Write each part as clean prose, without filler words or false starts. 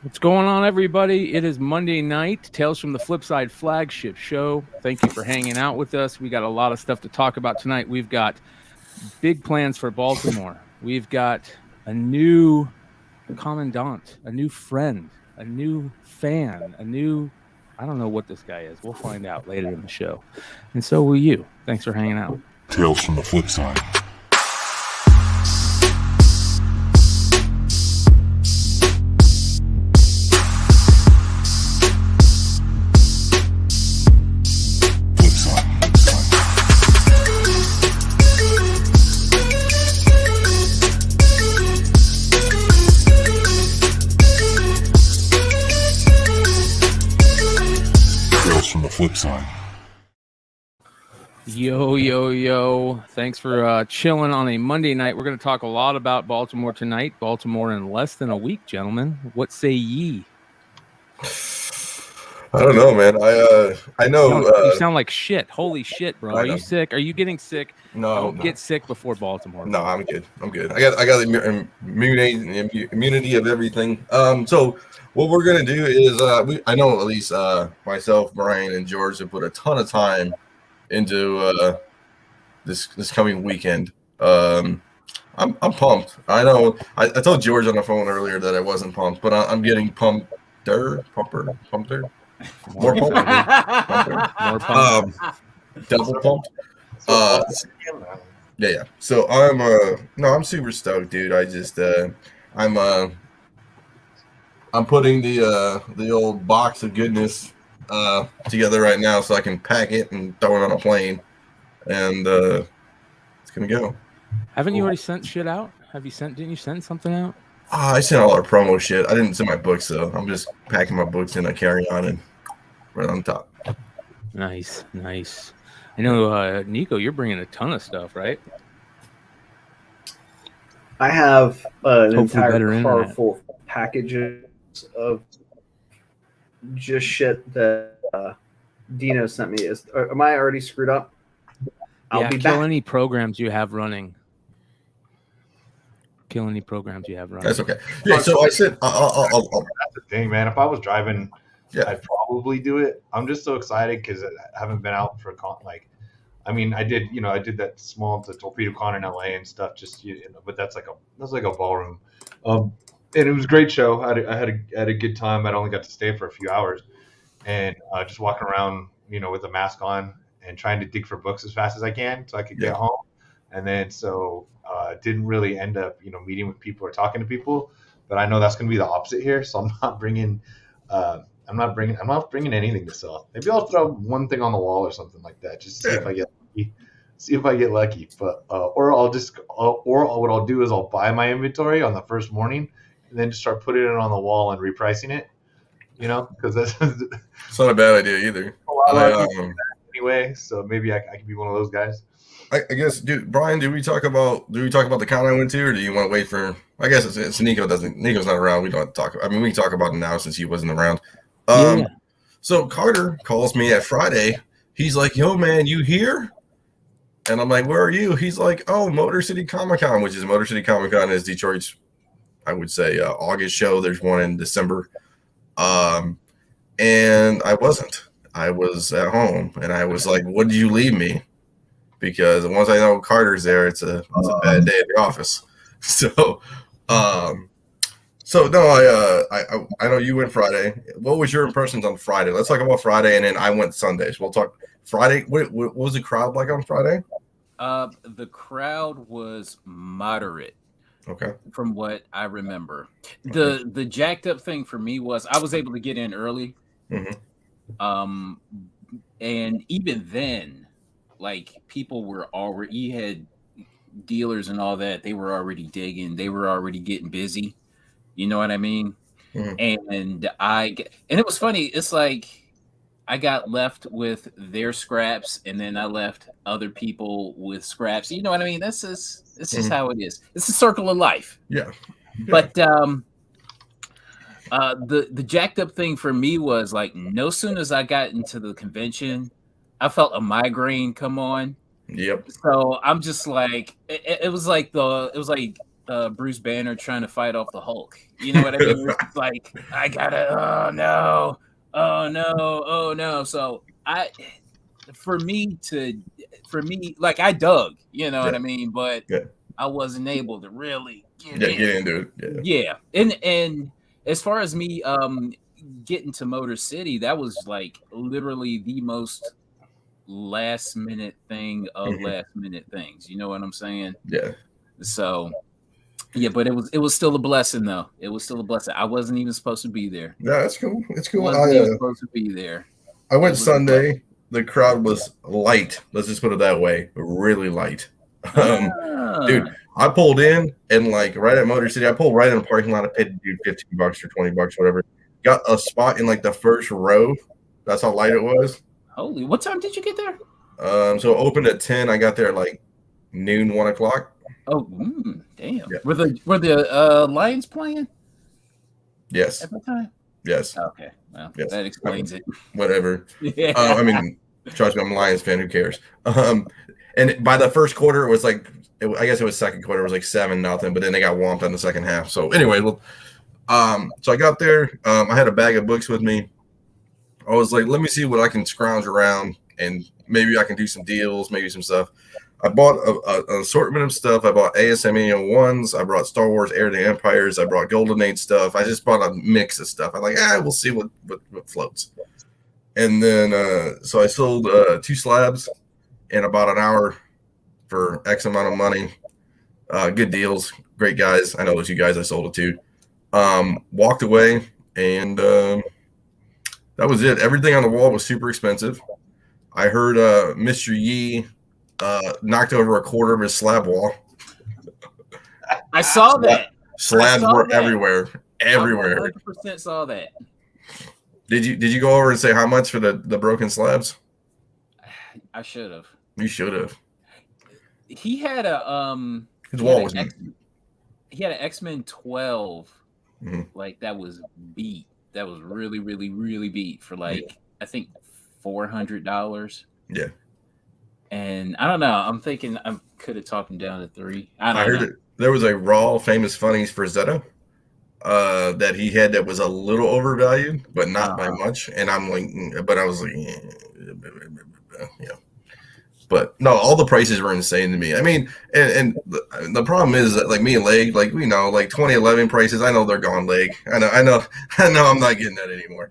What's going on, everybody? It is Monday night, Tales from the Flipside flagship show. Thank you for hanging out with us. We got a lot of stuff to talk about tonight. We've got big plans for Baltimore. We've got a new commandant, a new friend, a new fan, I don't know what this guy is. We'll find out later in the show. And so will you. Thanks for hanging out. Tales from the Flipside. Flipside. Yo. Thanks for chilling on a Monday night. We're going to talk a lot about Baltimore tonight. Baltimore in less than a week, gentlemen. What say ye? I don't know, man. I know. You sound like shit. Holy shit, bro. Are you sick? Are you getting sick? No. Get sick before Baltimore. No, I'm good. I got immunity of everything. So what we're gonna do is I know at least myself, Brian, and George have put a ton of time into this coming weekend. I'm pumped. I know. I told George on the phone earlier that I wasn't pumped, but I'm getting pumped. Pumped. More pumped. Double pumped. Yeah. So I'm super stoked, dude. I just I'm putting the old box of goodness together right now so I can pack it and throw it on a plane, and it's gonna go. Haven't you already sent shit out? Didn't you send something out? I sent all our promo shit. I didn't send my books though. I'm just packing my books in a carry-on and right on top. Nice. I know, Nico, you're bringing a ton of stuff, right? I have an entire car full of packages of just shit that Dino sent me. Am I already screwed up? I'll be back. Any programs you have running. Kill any programs you have running. That's okay. Yeah, so I said, I'll that's the thing, man. If I was driving, I'd probably do it. I'm just so excited because I haven't been out for I did that small Torpedo Con in LA and stuff. But that's like a ballroom, and it was a great show. I had a good time. I only got to stay for a few hours, and just walking around, with a mask on and trying to dig for books as fast as I can so I could get home. And then didn't really end up, meeting with people or talking to people. But I know that's going to be the opposite here, so I'm not bringing anything to sell. Maybe I'll throw one thing on the wall or something like that, just to see if I get lucky. But or what I'll do is I'll buy my inventory on the first morning and then just start putting it on the wall and repricing it. Because that's it's not a bad idea either. Anyway, so maybe I can be one of those guys. I guess, dude, Brian, do we talk about the con I went to, or do you want to wait for? I guess it's Nico's not around. We don't have to talk. I mean, we can talk about it now since he wasn't around. So Carter calls me at Friday. He's like, "Yo, man, you here?" And I'm like, "Where are you?" He's like, "Oh, Motor City Comic-Con," which is Motor City Comic-Con is Detroit's, I would say, August show. There's one in December. And I wasn't. I was at home, and I was like, "What did you leave me?" Because once I know Carter's there, it's a bad day at the office. So no, I know you went Friday. What was your impressions on Friday? Let's talk about Friday, and then I went Sunday. So we'll talk Friday. What was the crowd like on Friday? The crowd was moderate. Okay. From what I remember, the jacked up thing for me was I was able to get in early. Mm-hmm. And even then, like, people were already, you had dealers and all that, they were already digging, they were already getting busy. You know what I mean? Mm-hmm. And it was funny. It's like I got left with their scraps, and then I left other people with scraps. You know what I mean? This is how it is. It's a circle of life. Yeah. But the jacked up thing for me was like, no sooner as I got into the convention, I felt a migraine come on. Yep. So I'm just like, it was like Bruce Banner trying to fight off the Hulk. You know what I mean? It's like I gotta. Oh no! Oh no! Oh no! So for me, like I dug. You know what I mean? But I wasn't able to really get into it. Yeah, and as far as me getting to Motor City, that was like literally the most last minute thing of last minute things. You know what I'm saying? Yeah. So yeah, but it was still a blessing though. It was still a blessing. I wasn't even supposed to be there. Yeah, that's cool. It's cool. Wasn't even supposed to be there. I went Sunday. The crowd was light. Let's just put it that way. Really light. Dude, I pulled in and like right at Motor City, I pulled right in the parking lot. I paid dude $15 or $20, whatever. Got a spot in like the first row. That's how light it was. Holy, what time did you get there? So it opened at 10. I got there at like noon, 1 o'clock. Oh, damn. Yeah. Were the Lions playing? Yes. At that time? Yes. Okay. Well, that explains it. Whatever. Yeah. I mean, trust me, I'm a Lions fan. Who cares? And by the first quarter, it was like, I guess it was second quarter. It was like 7-0, but then they got whomped on the second half. So anyway, well, so I got there. I had a bag of books with me. I was like, let me see what I can scrounge around, and maybe I can do some deals, maybe some stuff. I bought an assortment of stuff. I bought ASM 1s. I brought Star Wars Heir to the Empires. I brought Golden Age stuff. I just bought a mix of stuff. I'm like, we'll see what floats. And then, so I sold 2 slabs in about an hour for X amount of money. Good deals. Great guys. I know those you guys I sold it to. Walked away, and that was it. Everything on the wall was super expensive. I heard Mr. Yee knocked over a quarter of his slab wall. I saw that. Slabs were everywhere. Everywhere. I 100% saw that. Did you go over and say how much for the broken slabs? I should have. You should have. He had a his wall was he had an X-Men 12 like that was beat. That was really, really, really beat for like I think $400. Yeah. And I don't know. I'm thinking I could have talked him down to 3. I heard it. There was a Raw Famous Funnies for Zeta that he had that was a little overvalued, but not by much. And I'm like, but I was like, yeah. But no, all the prices were insane to me. I mean, and the problem is that like me and Leg, like we know, like 2011 prices. I know they're gone, Leg. I know. I'm not getting that anymore.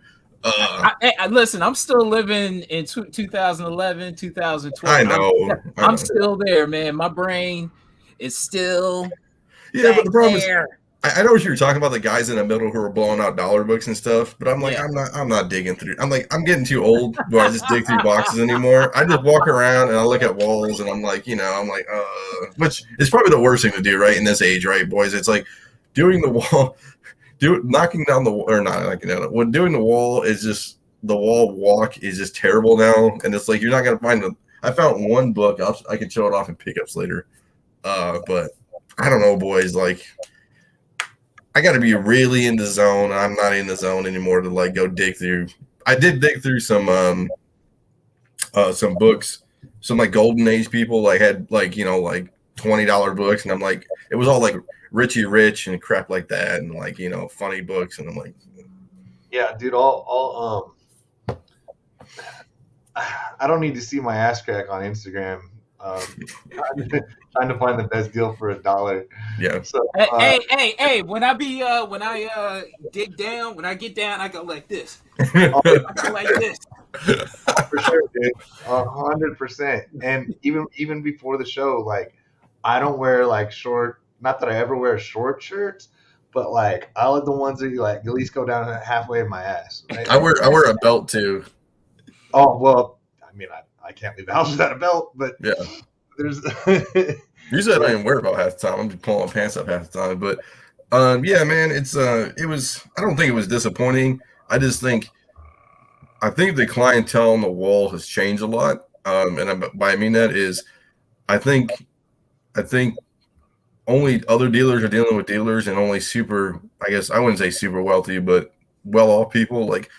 Listen, I'm still living in 2011, 2012. I know. I'm still there, man. My brain is still. Yeah, but the problem is, I know what you were talking about, the guys in the middle who are blowing out dollar books and stuff. But I'm like, I'm not digging through. I'm like, I'm getting too old where I just dig through boxes anymore. I just walk around and I look at walls and I'm like, which is probably the worst thing to do, right? In this age, right, boys? It's like doing the wall. Knocking down the wall, or not knocking down it. When doing the wall is just the wall walk is just terrible now, and it's like you're not gonna find I found one book. I can show it off in pickups later, but I don't know, boys. Like I got to be really in the zone. I'm not in the zone anymore to like go dig through. I did dig through some books, some like Golden Age people like had like like $20 books, and I'm like it was all like Richie Rich and crap like that, and like funny books, and I'm like, yeah, dude, all I don't need to see my ass crack on Instagram. Trying to find the best deal for $1. Yeah. So hey, when I dig down, when I get down, I go like this. I go like this. For sure, dude. 100%. And even before the show, like I don't wear like short. Not that I ever wear short shirts, but like I like the ones that you like at least go down halfway in my ass. Right? I wear a belt too. Oh well, I mean I can't leave the house without a belt, but yeah, there's usually I don't even wear a belt half the time. I'm just pulling my pants up half the time. But yeah, man, it was. I don't think it was disappointing. I think the clientele on the wall has changed a lot. And by I mean that is, I think. Only other dealers are dealing with dealers, and only super, I guess I wouldn't say super wealthy, but well-off people. Like,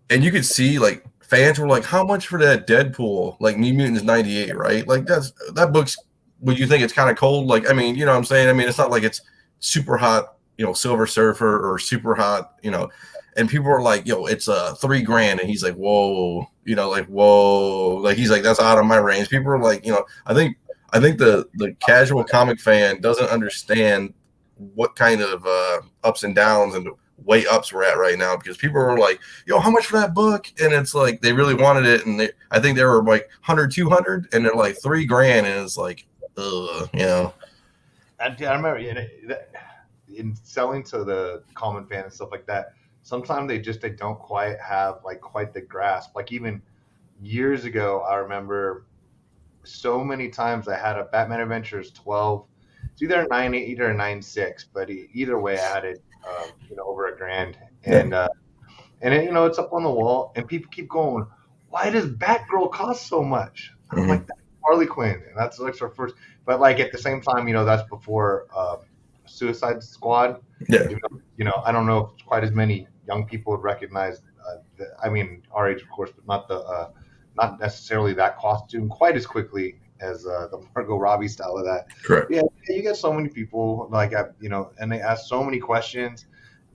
and you could see like fans were like, "How much for that Deadpool? Like New Mutants '98, right? Like that book's would you think it's kind of cold? Like, I mean, you know what I'm saying? I mean, it's not like it's super hot, you know, Silver Surfer or super hot, you know, and people are like, yo, it's $3,000. And he's like, whoa, you know, like, whoa, like, he's like, that's out of my range. People are like, you know, I think the casual comic fan doesn't understand what kind of ups and downs and way ups we're at right now, because people are like, yo, how much for that book? And it's like, they really wanted it. And I think they were like 100, 200, and they're like $3,000. And it's like, you know. I remember in selling to the common fan and stuff like that, sometimes they don't quite have like quite the grasp. Like even years ago, I remember so many times I had a Batman Adventures 12. It's either a 9.8 or a 9.6, but either way, I had it, you know, over $1,000. And it, you know, it's up on the wall, and people keep going, why does Batgirl cost so much? I'm like, that's Harley Quinn, and that's like our first. But like at the same time, you know, that's before Suicide Squad. Yeah. You know, I don't know if quite as many young people would recognize. I mean, our age, of course, but not necessarily that costume quite as quickly as the Margot Robbie style of that. Correct. Yeah, you get so many people like, you know, and they ask so many questions,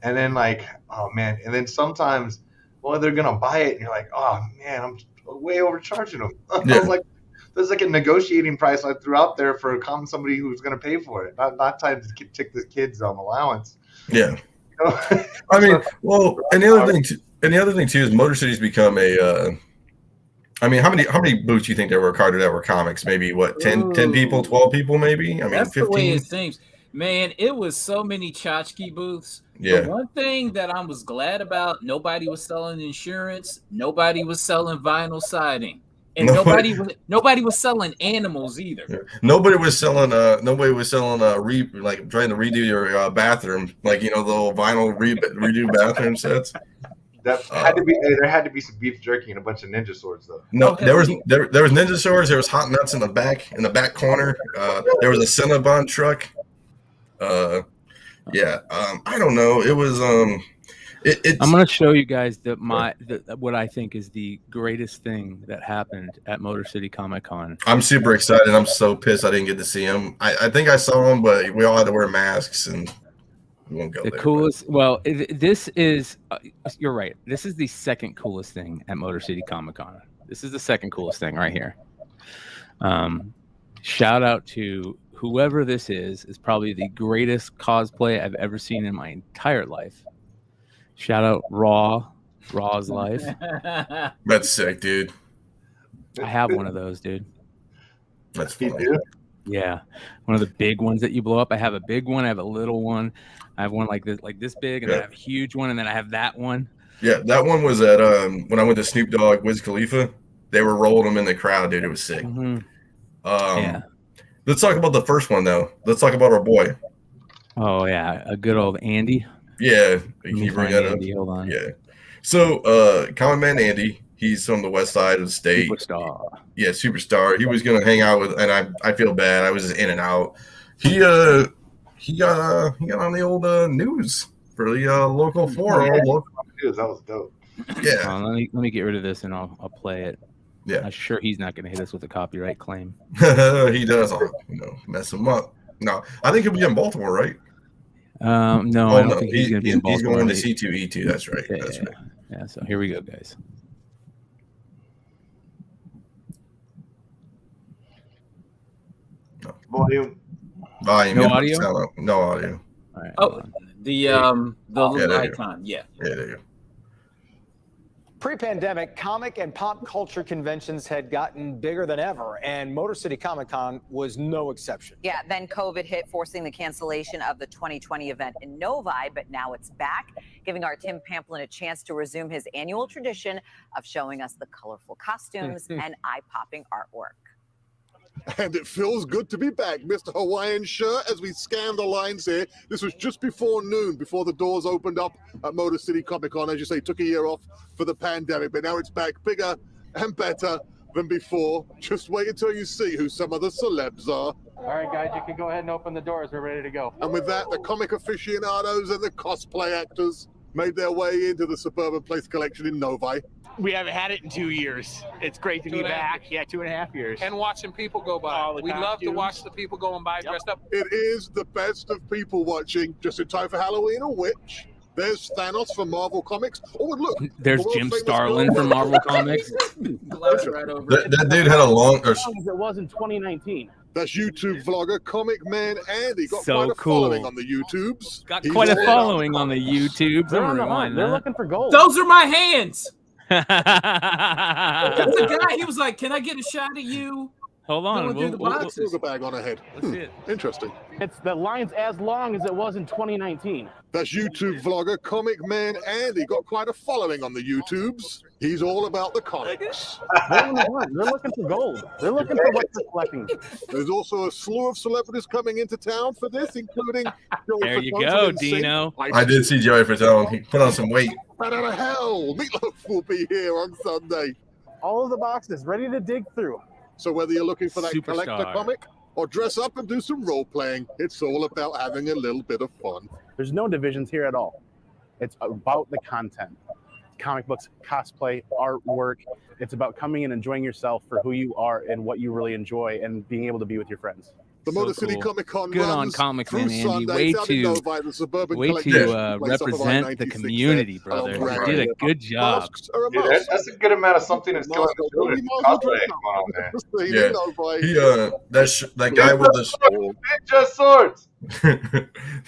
and then like, oh man, and then sometimes, well, they're gonna buy it, and you're like, oh man, I'm way overcharging them. Yeah. I was like, there's like a negotiating price I threw out there for somebody who's gonna pay for it, not time to take the kids' allowance. Yeah. You know? I mean, well, and the other thing too is Motor City's become a. I mean, how many booths do you think there were, Carter, that were comics? Maybe what, 10 people, 12 people, maybe? I mean, that's 15? the way it seems. Man, it was so many tchotchke booths. Yeah. The one thing that I was glad about, nobody was selling insurance, nobody was selling vinyl siding, and nobody was selling animals either. Nobody was selling like trying to redo your bathroom, like, you know, the little vinyl redo bathroom sets. That had to be. There had to be some beef jerky and a bunch of ninja swords, though. No, there was ninja swords. There was hot nuts in the back corner. There was a Cinnabon truck. I don't know. It was I'm gonna show you guys what I think is the greatest thing that happened at Motor City Comic-Con. I'm super excited. I'm so pissed I didn't get to see him. I think I saw him, but we all had to wear masks and. Coolest. Well, this is. You're right. This is the second coolest thing at Motor City Comic-Con. This is the second coolest thing right here. Shout out to whoever this is probably the greatest cosplay I've ever seen in my entire life. Shout out Raw's Life. That's sick, dude. I have one of those, dude. That's funny. Yeah, one of the big ones that you blow up. I have a big one. I have a little one. I have one like this big, and then I have a huge one, and then I have that one. Yeah, that one was at when I went to Snoop Dogg, Wiz Khalifa. They were rolling them in the crowd, dude. It was sick. Yeah. Let's talk about the first one though. Let's talk about our boy. Oh yeah, a good old Andy. Yeah, can you bring that Andy, up? hold on. Yeah. So, Common Man Andy. He's from the west side of the state. Superstar. Yeah, superstar. He was gonna hang out with, and I feel bad. I was just in and out. He got on the old news for the local forum. That was dope. Yeah. Let me get rid of this and I'll play it. Yeah. I'm sure he's not gonna hit us with a copyright claim. He does. Mess him up. No, I think he'll be in Baltimore, right? No, I don't think he's gonna be in Baltimore. He's going to C2E2. That's right. That's right. Yeah. So here we go, guys. Volume. No audio. No audio. All right, oh, the little icon. Yeah. Yeah, there you go. Pre-pandemic, comic and pop culture conventions had gotten bigger than ever, and Motor City Comic-Con was no exception. Yeah, then COVID hit, forcing the cancellation of the 2020 event in Novi, but now it's back, giving our Tim Pamplin a chance to resume his annual tradition of showing us the colorful costumes and eye-popping artwork. And it feels good to be back, Mr. Hawaiian Shirt, as we scan the lines here. This was just before noon, before the doors opened up at Motor City Comic-Con. As you say, took a year off for the pandemic, but now it's back bigger and better than before. Just wait until you see who some of the celebs are. All right, guys, you can go ahead and open the doors. We're ready to go. And with that, the comic aficionados and the cosplay actors. made their way into the Suburban Place collection in Novi. We haven't had it in 2 years. It's great to be back. Yeah, 2.5 years. And watching people go by. We love to watch the people going by dressed up. It is the best of people watching, just in time for Halloween, or which. There's Thanos from Marvel Comics. Oh, and look. There's Jim Starlin from Marvel Comics. That dude had a long... As it was in 2019. That's YouTube vlogger Comic Man Andy. Got So quite a cool. following on the YouTubes. Got He's quite a all following about on the YouTubes. They're I'm on the gonna hunt. rewind They're that. looking for gold. Those are my hands. Hold The guy, he was like, "Can I get a shot at you?" on. Going through the silver bag on ahead. Let's see it. Interesting. It's the line's as long as it was in 2019. That's YouTube vlogger Comic Man Andy. Got quite a following on the YouTubes. He's all about the comics. They're on the hunt. They're looking for gold. They're looking for what they're collecting. There's also a slew of celebrities coming into town for this, including Joey There you Fatone go, from NSYNC. Dino. I did see Joey Fatone. He put on some weight. Right out of hell. Meatloaf will be here on Sunday. All of the boxes ready to dig through. So whether you're looking for that Superstar. collector comic or dress up and do some role playing, it's all about having a little bit of fun. There's no divisions here at all. It's about the content. Comic books, cosplay, artwork. It's about coming and enjoying yourself for who you are and what you really enjoy and being able to be with your friends. The So Motor City cool. Comic-Con Good on runs Comic through Man Andy. Sunday. Way It's out in to- Novi, the Suburban Way Collection to place off of represent the 96 community, there. brother. Along You did a good job. Masks are a Dude, must. that's a good amount of something that's killing the children. Cosplay going on there. Yeah. He that guy with the Ninja swords.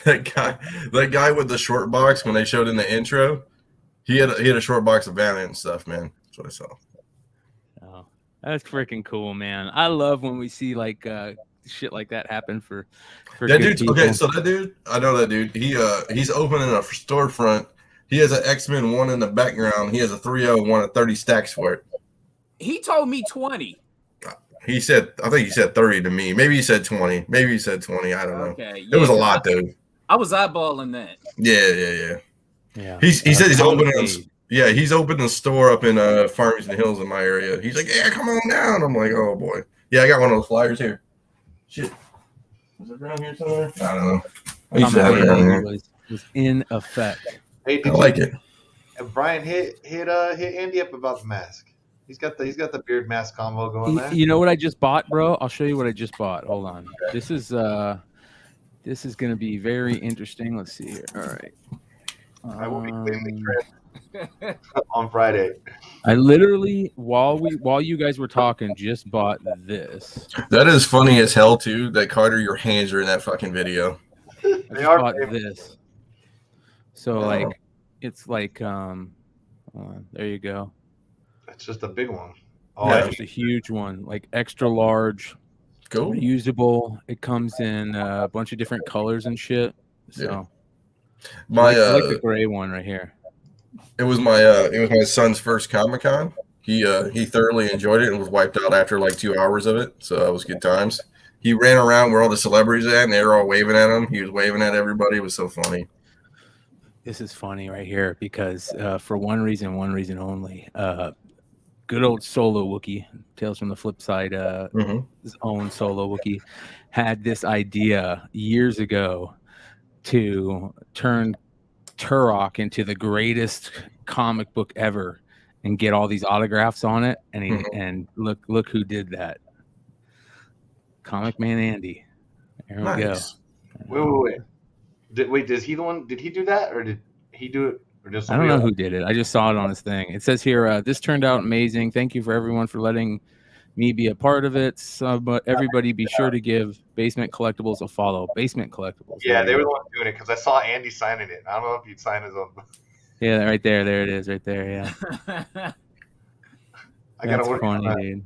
that guy with the short box when they showed in the intro, he had a short box of Valiant and stuff, man. That's what I saw. Oh, that's freaking cool, man. I love when we see like shit like that happen for That good dude. people. Okay, so that dude, I know that dude. He's opening a storefront. He has an X-Men one in the background. He has a 301 at 30 stacks for it. He told me 20. I think he said 30 to me. Maybe he said 20. Maybe he said 20. I don't know. Okay, It was a yeah, lot, dude. I was eyeballing that. Yeah. He said he's opening. Yeah, he's opened a store up in Farmington Hills in my area. He's like, yeah, come on down. I'm like, oh boy. Yeah, I got one of those flyers here. Shit. Is it around here somewhere? I don't know. I used to have it around here. Was in effect. Hey, I like it. Brian hit Andy up about the mask. He's got the beard mask combo going there. You know what I just bought, bro? I'll show you what I just bought. Hold on. This is gonna be very interesting. Let's see here. All right. I will be cleaning the trip on Friday. I literally, while you guys were talking, just bought this. That is funny as hell too. That Carter, your hands are in that fucking video. I just bought this. So like, it's like there you go. It's just a big one. Oh, yeah, it's a huge one, like extra large. Cool. Reusable. It comes in a bunch of different colors and shit. So I like the gray one right here. It was my son's first Comic-Con. He thoroughly enjoyed it and was wiped out after like 2 hours of it. So that was good times. He ran around where all the celebrities at, and they were all waving at him. He was waving at everybody. It was so funny. This is funny right here because for one reason only. Good old Solo Wookie, Tales from the Flipside, his own Solo Wookie, had this idea years ago to turn Turok into the greatest comic book ever and get all these autographs on it. And and look who did that. Comic Man Andy. There we go. Wait, is he the one? Did he do that, or did he do it? Or just I don't know who did it. I just saw it on his thing. It says here, this turned out amazing. Thank you for everyone for letting me be a part of it. So, but everybody be sure to give Basement Collectibles a follow. Basement Collectibles. Yeah, they were the ones doing it because I saw Andy signing it. I don't know if he'd sign his own. Yeah, right there. There it is, right there. Yeah. That's funny, dude.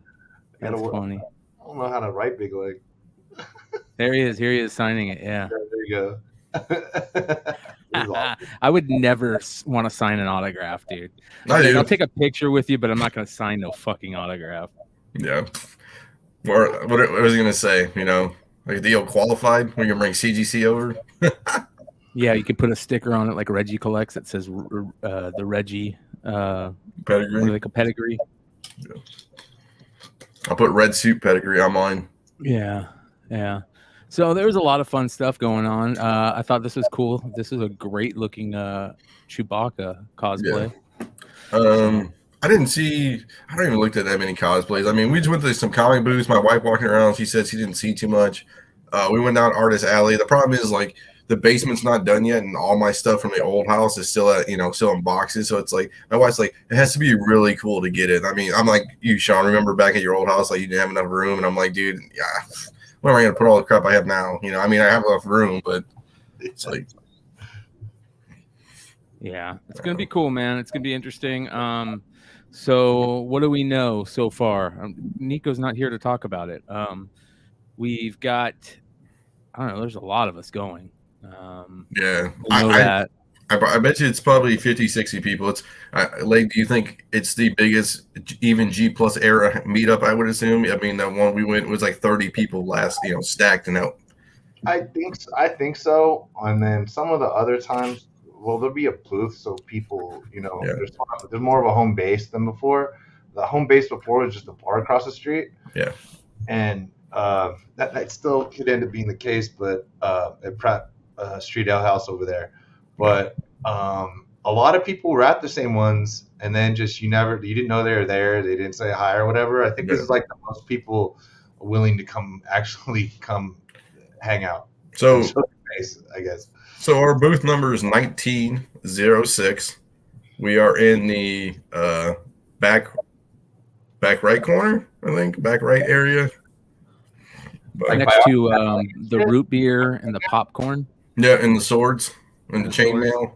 That's funny. I don't know how to write big leg. There he is. Here he is signing it. Yeah. There you go. I would never want to sign an autograph, dude. I'll take a picture with you, but I'm not going to sign no fucking autograph. Yeah. Or what was he going to say? You know, like deal qualified. We're going to bring CGC over. Yeah, you could put a sticker on it like Reggie collects. It says the Reggie pedigree. Like a pedigree. Yeah. I'll put red suit pedigree on mine. Yeah. So there was a lot of fun stuff going on. I thought this was cool. This is a great looking Chewbacca cosplay. Yeah. I don't even look at that many cosplays. I mean, we just went to some comic booths. My wife walking around, she said she didn't see too much. We went down Artist Alley. The problem is like the basement's not done yet, and all my stuff from the old house is still still in boxes. So it's like my wife's like, it has to be really cool to get it. I mean, I'm like you, Sean. Remember back at your old house, like you didn't have enough room, and I'm like, dude, yeah, where am I gonna put all the crap I have now? I mean, I have enough room, but it's like, yeah, it's gonna be cool, man. It's gonna be interesting. So what do we know so far? Nico's not here to talk about it. We've got, I don't know, there's a lot of us going. Yeah, I know that. I bet you it's probably 50, 60 people. Lake, do you think it's the biggest even G plus era meetup? I would assume. I mean, that one we went was like 30 people last, stacked and out. I think so. And then some of the other times, well, there'll be a booth, so people, there's more of a home base than before. The home base before was just a bar across the street. Yeah. And that still could end up being the case, but at Pratt Street Ale House over there. But a lot of people were at the same ones, and then just you didn't know they were there. They didn't say hi or whatever. I think this is like the most people willing to come hang out. So I guess. So our booth number is 1906. We are in the back right corner, I think, back right area. Next to the root beer and the popcorn. Yeah, and the swords and the chainmail.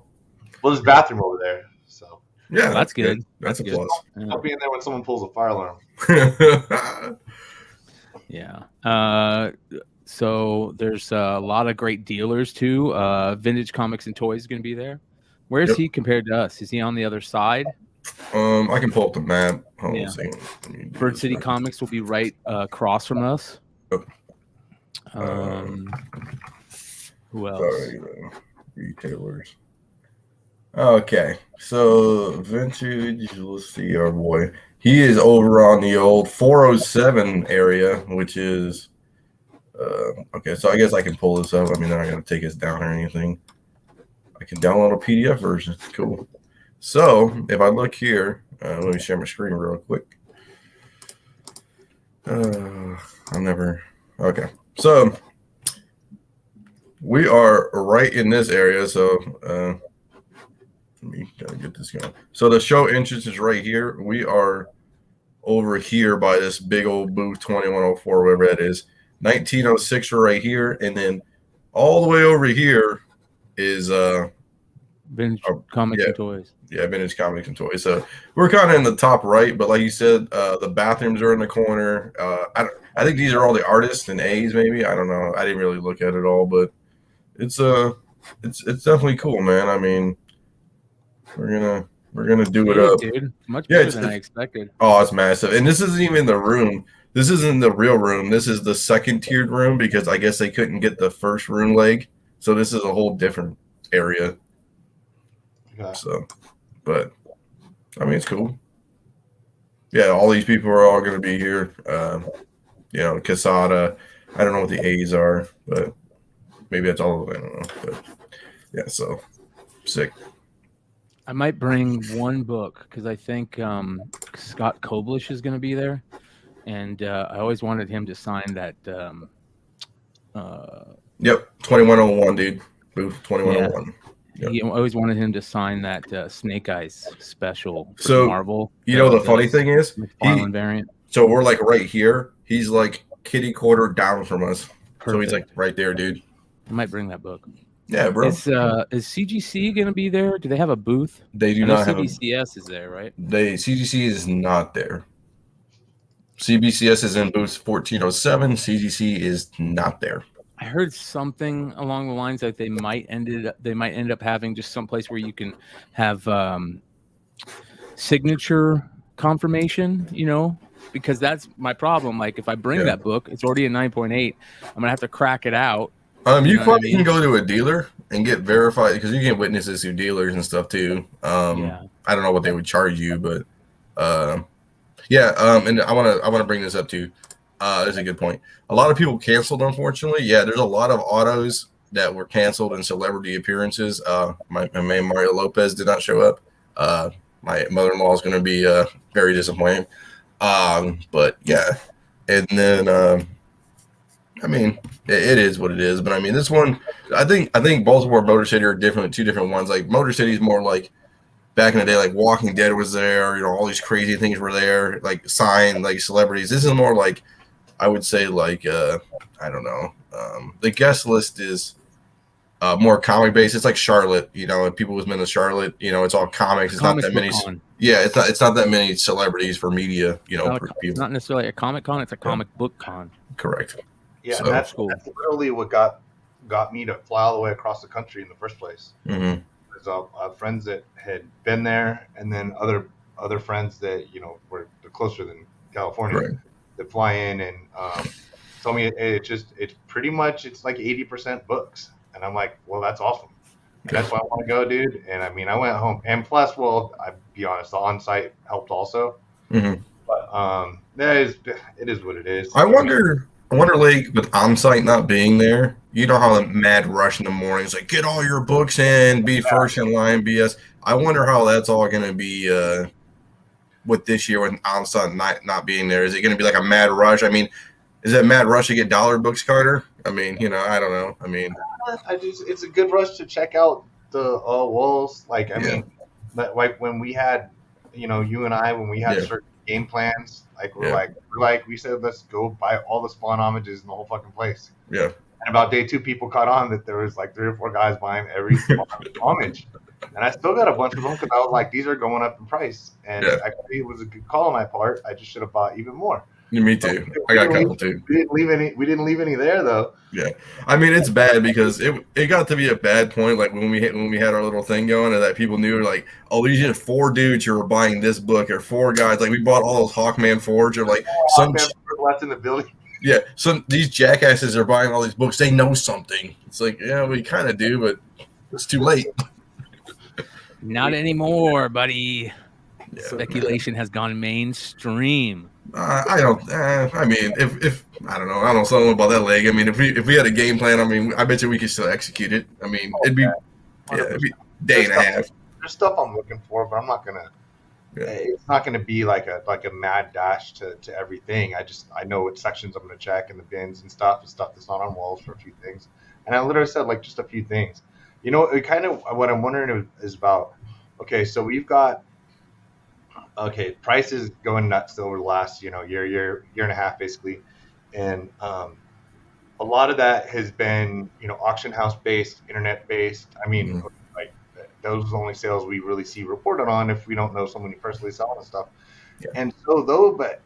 Well, there's a bathroom over there, so yeah, that's good. That's a plus. I'll be in there when someone pulls a fire alarm. Yeah. So there's a lot of great dealers too. Vintage Comics and Toys is going to be there. Where is he compared to us? Is he on the other side? I can pull up the map. Hold on a second. Bird City Comics will be right across from us. Who else? Retailers. Okay, so vintage. Let's see our boy. He is over on the old 407 area, which is. Okay, so I guess I can pull this up. I mean, they're not going to take us down or anything. I can download a PDF version. Cool. So if I look here, let me share my screen real quick. Okay. So we are right in this area. So let me get this going. So the show entrance is right here. We are over here by this big old booth 2104, whatever that is. 1906 right here, and then all the way over here is Vintage Comics and Toys. Yeah, Vintage Comics and Toys. So we're kind of in the top right, but like you said, the bathrooms are in the corner. I think these are all the artists and A's, maybe. I don't know. I didn't really look at it all, but it's definitely cool, man. I mean, we're gonna do it up, dude. Much better than I expected. Oh, it's massive, and this isn't even the room. This isn't the real room. This is the second tiered room because I guess they couldn't get the first room leg. So this is a whole different area. Okay. So, but I mean, it's cool. Yeah, all these people are all going to be here. Casada. I don't know what the A's are, but maybe that's all of them. I don't know. But yeah, so sick. I might bring one book because I think Scott Koblish is going to be there. And I always wanted him to sign that. Yep, 2101, dude. Booth 2101. Yeah. Yep. I always wanted him to sign that Snake Eyes special for Marvel. The funny thing is, variant. So we're like right here. He's like kitty quarter down from us. Perfect. So he's like right there, dude. I might bring that book. Yeah, bro. Is CGC going to be there? Do they have a booth? They do not have. CBCS is there, right? CGC is not there. CBCS is in booth 1407. CGC is not there. I heard something along the lines that they might end up having just some place where you can have signature confirmation, because that's my problem. Like if I bring that book, it's already a 9.8. I'm gonna have to crack it out. You probably can go to a dealer and get verified because you can witness this through dealers and stuff too. I don't know what they would charge you, but and I want to bring this up too. That's a good point. A lot of people canceled, unfortunately. Yeah, there's a lot of autos that were canceled and celebrity appearances. My man Mario Lopez did not show up. My mother-in-law is going to be very disappointed. But yeah, and then I mean, it is what it is. But I mean, this one, I think Baltimore, Motor City are different, two different ones. Like Motor City is more like back in the day, like Walking Dead was there. You know, all these crazy things were there, like signed, like celebrities. This is more like, I would say, like I don't know. The guest list is more comic based. It's like Charlotte, you know, people who's been to Charlotte, you know, it's all comics. It's not that many. Yeah, it's not that many celebrities for media, you know. It's not necessarily a comic con, it's a comic book con. Correct. Yeah, so, and that's literally what got me to fly all the way across the country in the first place. Mm-hmm. There's friends that had been there, and then other friends that, you know, were closer than California, right, that fly in and told me it's pretty much, it's like 80% books. And I'm like, well, that's awesome. And that's why I want to go, dude. And I mean, I went home, and plus, well, I'll be honest, the on-site helped also. Mm-hmm. But it is what it is. I wonder, like, with on-site not being there, you know how the mad rush in the mornings, like, get all your books in, be first in line, BS. I wonder how that's all going to be with this year with on-site not being there. Is it going to be like a mad rush? I mean, is it a mad rush to get dollar books, Carter? I mean, you know, I don't know. I mean, it's a good rush to check out the walls. Like, I mean, like when we had, you know, you and I, when we had certain game plans, like we said, let's go buy all the Spawn homages in the whole fucking place. Yeah. And about day 2, people caught on that there was like 3 or 4 guys buying every homage. And I still got a bunch of them because I was like, these are going up in price. And actually, it was a good call on my part. I just should have bought even more. Me too. I got a couple too. We didn't leave any there though. Yeah, I mean, it's bad because it got to be a bad point. Like when we had our little thing going, and that people knew, like, oh, these are 4 dudes who were buying this book, or 4 guys. Like we bought all those Hawkman Forge, or like some left in the building. Yeah, so these jackasses are buying all these books. They know something. It's like, yeah, we kind of do, but it's too late. Not anymore, buddy. Yeah, speculation has gone mainstream. I don't. I mean, if I don't know, I don't know about that leg. I mean, if we had a game plan, I mean, I bet you we could still execute it. I mean, it'd be a day and a half. There's stuff I'm looking for, but I'm not gonna. Yeah. It's not gonna be like a mad dash to everything. I know what sections I'm gonna check in the bins and stuff that's not on walls for a few things. And I literally said like just a few things. You know, it kind of what I'm wondering is about. Okay, so we've got. Okay, prices going nuts over the last, you know, year and a half basically, and a lot of that has been, you know, auction house based, internet based. I mean, like those are the only sales we really see reported on if we don't know someone who personally selling the stuff. Yeah. And so but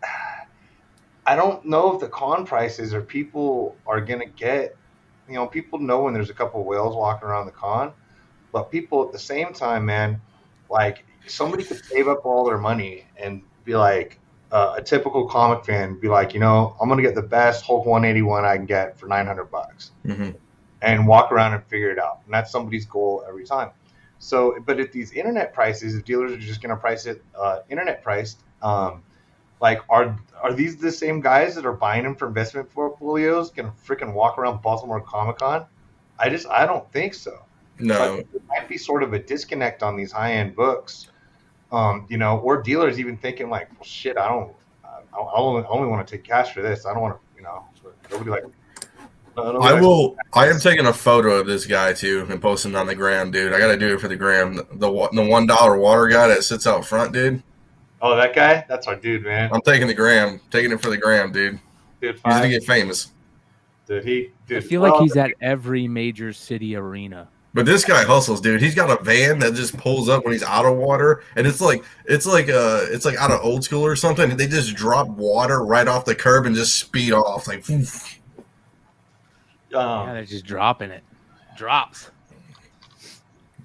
I don't know if the con prices or people are gonna get, you know, people know when there's a couple of whales walking around the con, but people at the same time, man, like. Somebody could save up all their money and be like a typical comic fan, be like, you know, I'm gonna get the best Hulk 181 I can get for $900, and walk around and figure it out. And that's somebody's goal every time. So, but at these internet prices, if dealers are just gonna price it internet priced, like are these the same guys that are buying them for investment portfolios gonna freaking walk around Baltimore Comic-Con? I don't think so. No, but there might be sort of a disconnect on these high-end books. You know, or dealers even thinking like, well, shit, I only want to take cash for this. I don't want to, you know, nobody like. I am taking a photo of this guy too and posting it on the gram, dude. I got to do it for the gram. The $1 water guy that sits out front, dude. Oh, that guy? That's our dude, man. I'm taking it for the gram, dude. Dude, he's gonna get famous. Dude, I feel like he's at every major city arena. But this guy hustles, dude. He's got a van that just pulls up when he's out of water, and it's like out of Old School or something. They just drop water right off the curb and just speed off, like. Yeah, they're just dropping it. Drops.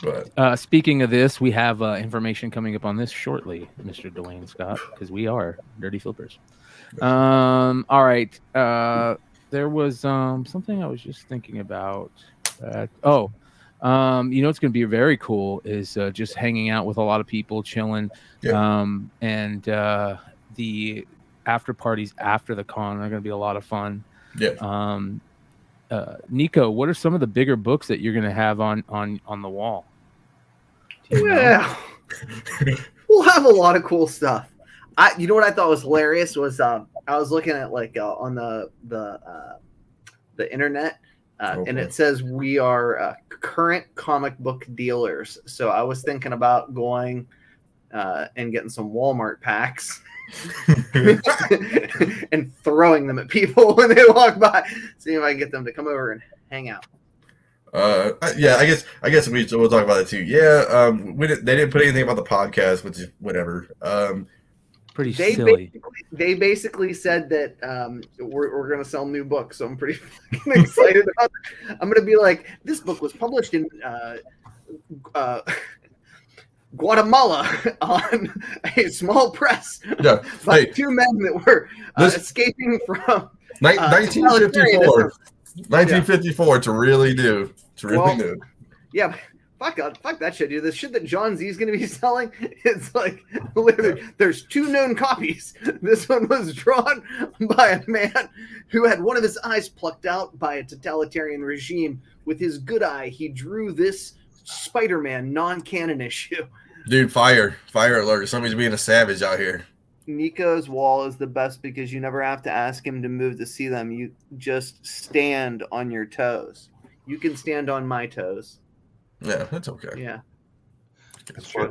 But speaking of this, we have information coming up on this shortly, Mr. Dwayne Scott, because we are Dirty Flippers. All right. There was something I was just thinking about. You know, it's going to be very cool is just hanging out with a lot of people, chilling. Yeah. And the after parties after the con are going to be a lot of fun. Yeah. Nico, what are some of the bigger books that you're going to have on the wall? Yeah, we'll have a lot of cool stuff. You know what I thought was hilarious was I was looking at like on the internet, and it says we are current comic book dealers. So I was thinking about going and getting some Walmart packs and throwing them at people when they walk by, seeing if I can get them to come over and hang out. Yeah, I guess we'll talk about it too. Yeah, they didn't put anything about the podcast, which is whatever. Pretty silly. They basically said that we're going to sell new books, so I'm pretty fucking excited about it. I'm going to be like, this book was published in Guatemala on a small press by two men that were escaping from 1954. 1954 to really new. Yeah, fuck that shit, dude. The shit that John Z is going to be selling, it's like literally there's two known copies. This one was drawn by a man who had one of his eyes plucked out by a totalitarian regime. With his good eye, he drew this Spider-Man non-canon issue. Dude, fire alert. Somebody's being a savage out here. Nico's wall is the best because you never have to ask him to move to see them. You just stand on your toes. You can stand on my toes. Yeah, that's okay. Yeah. That's true.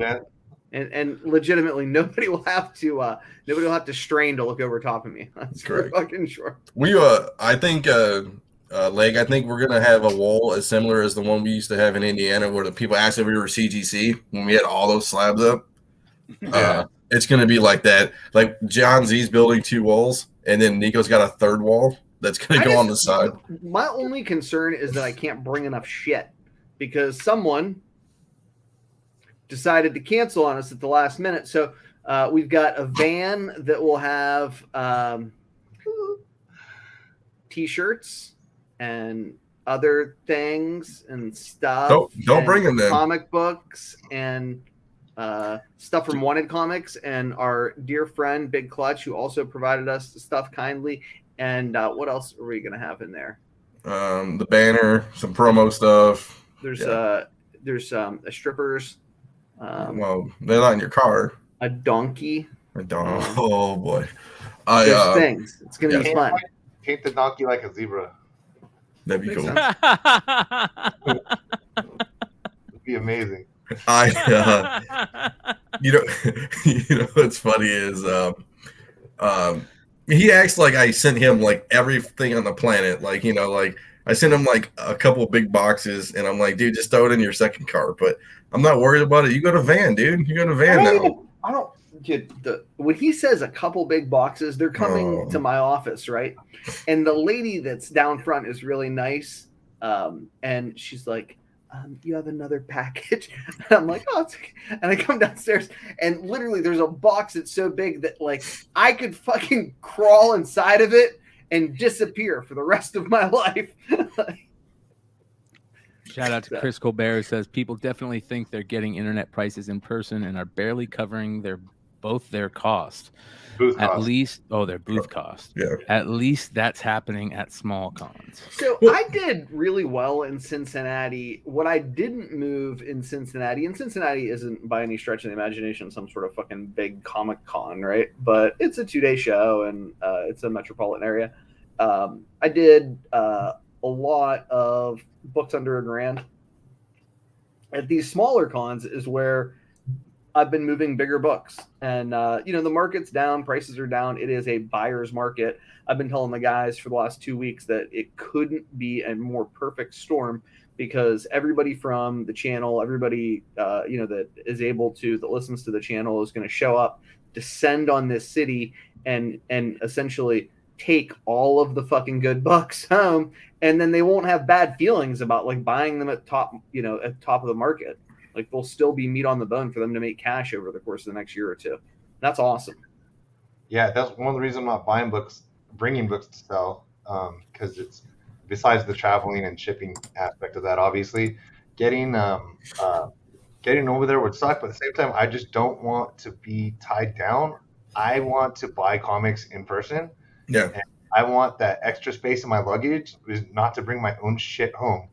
And legitimately nobody will have to strain to look over top of me. That's for fucking sure. I think I think we're gonna have a wall as similar as the one we used to have in Indiana, where the people asked if we were CGC when we had all those slabs up. Yeah. It's gonna be like that. Like John Z's building two walls, and then Nico's got a third wall that's gonna go on the side. My only concern is that I can't bring enough shit because someone decided to cancel on us at the last minute. So we've got a van that will have T-shirts and other things and stuff. Don't bring them then. Comic books and stuff from Wanted Comics, and our dear friend Big Clutch, who also provided us stuff kindly. And what else are we gonna have in there? The banner, some promo stuff. There's strippers. Well, they're not in your car. A donkey. Oh boy. There's things. It's gonna be fun. Paint the donkey like a zebra. That'd be cool. It'd be amazing. You know what's funny is he acts like I sent him like everything on the planet. Like, like I sent him like a couple of big boxes, and I'm like, dude, just throw it in your second car. But I'm not worried about it. You go to van, dude. You go to van now. When he says a couple big boxes, they're coming to my office, right? And the lady that's down front is really nice, and she's like, you have another package. And I'm like, oh, it's okay. And I come downstairs, and literally there's a box that's so big that like I could fucking crawl inside of it and disappear for the rest of my life. Shout out to Chris Colbert, who says people definitely think they're getting internet prices in person and are barely covering both their cost. Their booth cost. Yeah. At least that's happening at small cons. So I did really well in Cincinnati. What I didn't move in Cincinnati, and Cincinnati isn't by any stretch of the imagination some sort of fucking big Comic-Con, right? But it's a 2-day show, and it's a metropolitan area. I did a lot of books under $1,000. At these smaller cons is where I've been moving bigger books, and the market's down, prices are down. It is a buyer's market. I've been telling the guys for the last 2 weeks that it couldn't be a more perfect storm because everybody from the channel, everybody that is able to, that listens to the channel, is going to show up, descend on this city, and essentially take all of the fucking good books home, and then they won't have bad feelings about like buying them at top of the market. Like there'll still be meat on the bone for them to make cash over the course of the next year or two. That's awesome. Yeah, that's one of the reasons I'm not bringing books to sell, because it's, besides the traveling and shipping aspect of that, obviously, getting over there would suck. But at the same time, I just don't want to be tied down I want to buy comics in person. Yeah. And I want that extra space in my luggage is not to bring my own shit home,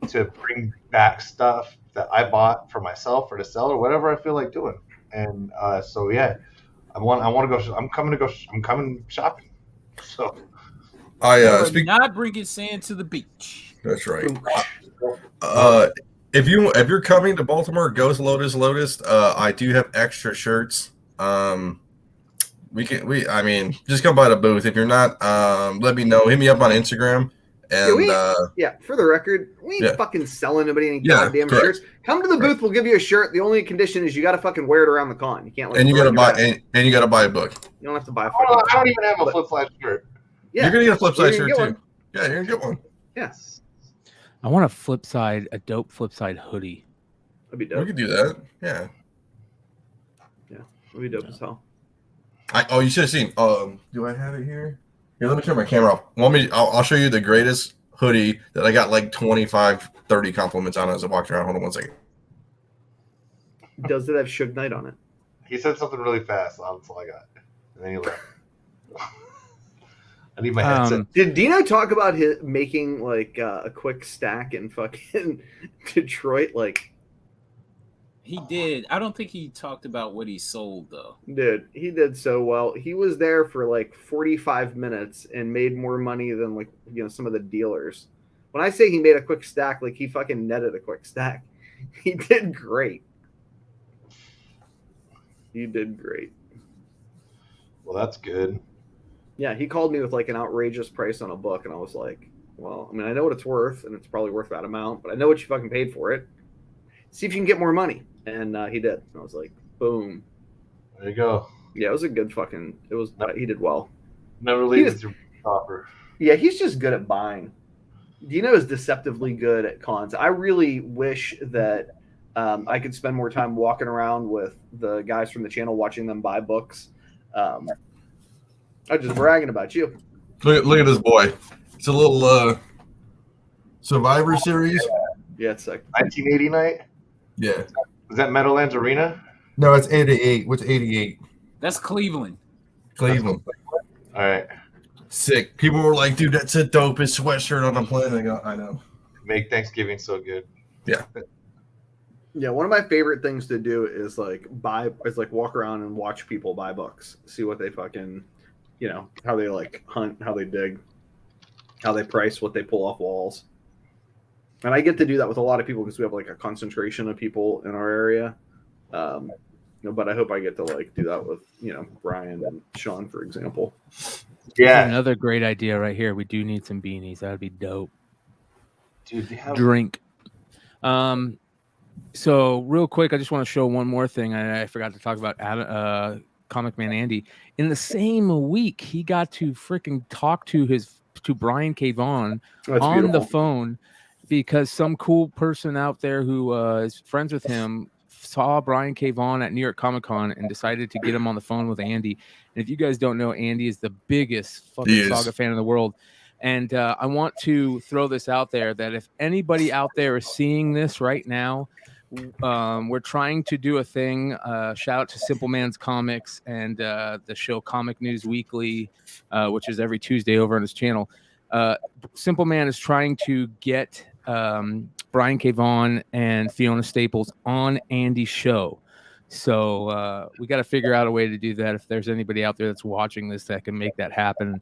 to bring back stuff that I bought for myself or to sell or whatever I feel like doing. And so yeah, I want to go. I'm coming shopping. So not bringing sand to the beach. That's right. If you're coming to Baltimore, Ghost Lotus, I do have extra shirts. Just come by the booth. If you're not, let me know. Hit me up on Instagram. And for the record, we ain't fucking selling nobody any goddamn shirts. Come to the booth, we'll give you a shirt. The only condition is you got to fucking wear it around the con. You can't. Like, and you got to buy and you got to buy a book. You don't have to buy. I don't even have a Flipside shirt. Yeah, you're gonna get a Flipside shirt too. Yeah, you're gonna get one. Yes. I want a dope Flipside hoodie. That'd be dope. We could do that. Yeah. Yeah, that'd be dope as hell. You should have seen. Do I have it here? Here, let me turn my camera off. I'll show you the greatest hoodie that I got like 25, 30 compliments on as I walked around. Hold on 1 second. Does it have Suge Knight on it? He said something really fast. That's all I got. And then he left. I need my headset. Did Dino talk about his making like a quick stack in fucking Detroit? Like, he did. I don't think he talked about what he sold though. Dude, he did so well. He was there for like 45 minutes and made more money than like some of the dealers. When I say he made a quick stack, like he fucking netted a quick stack. He did great. He did great. Well, that's good. Yeah, he called me with like an outrageous price on a book, and I was like, well, I mean, I know what it's worth, and it's probably worth that amount, but I know what you fucking paid for it. See if you can get more money. And he did. And I was like, boom. There you go. Yeah, it was a good fucking, he did well. Never leave with your offer. Yeah, he's just good at buying. Dino is deceptively good at cons. I really wish that I could spend more time walking around with the guys from the channel watching them buy books. I'm just bragging about you. Look at this boy. It's a little Survivor Series. Yeah, it's like 1980 night. Yeah. Is that Meadowlands Arena? No, it's 88. What's 88? That's Cleveland. Cleveland. All right. Sick. People were like, dude, that's the dopest sweatshirt on the planet. I go, I know. Make Thanksgiving so good. Yeah. Yeah, one of my favorite things to do is like walk around and watch people buy books. See what they fucking, how they like hunt, how they dig, how they price, what they pull off walls. And I get to do that with a lot of people because we have like a concentration of people in our area. But I hope I get to like do that with, Brian and Sean, for example. Yeah. Another great idea right here. We do need some beanies. That would be dope. Dude, drink. So real quick, I just want to show one more thing. I forgot to talk about Comic Man Andy. In the same week, he got to freaking talk to Brian K. Vaughan on the phone because some cool person out there who is friends with him saw Brian K. Vaughan at New York Comic-Con and decided to get him on the phone with Andy. And if you guys don't know, Andy is the biggest fucking Saga fan in the world. And I want to throw this out there that if anybody out there is seeing this right now, we're trying to do a thing. Shout out to Simple Man's Comics and the show Comic News Weekly, which is every Tuesday over on his channel. Simple Man is trying to get Brian K. Vaughan and Fiona Staples on Andy's show. So we got to figure out a way to do that. If there's anybody out there that's watching this that can make that happen,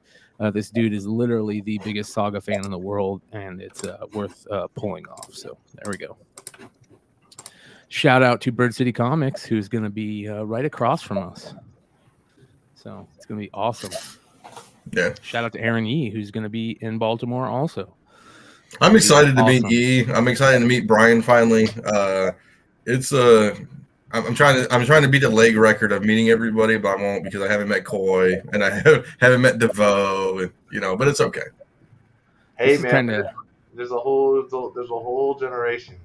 this dude is literally the biggest Saga fan in the world, and it's worth pulling off. So there we go. Shout out to Bird City Comics, who's going to be right across from us. So it's going to be awesome. Yeah. Shout out to Aaron Yee, who's going to be in Baltimore also. I'm excited to meet Yee. I'm excited to meet Brian finally. I'm trying to beat the leg record of meeting everybody, but I won't because I haven't met Coy and I haven't met DeVoe, and but it's okay. Hey man, there's a whole generation.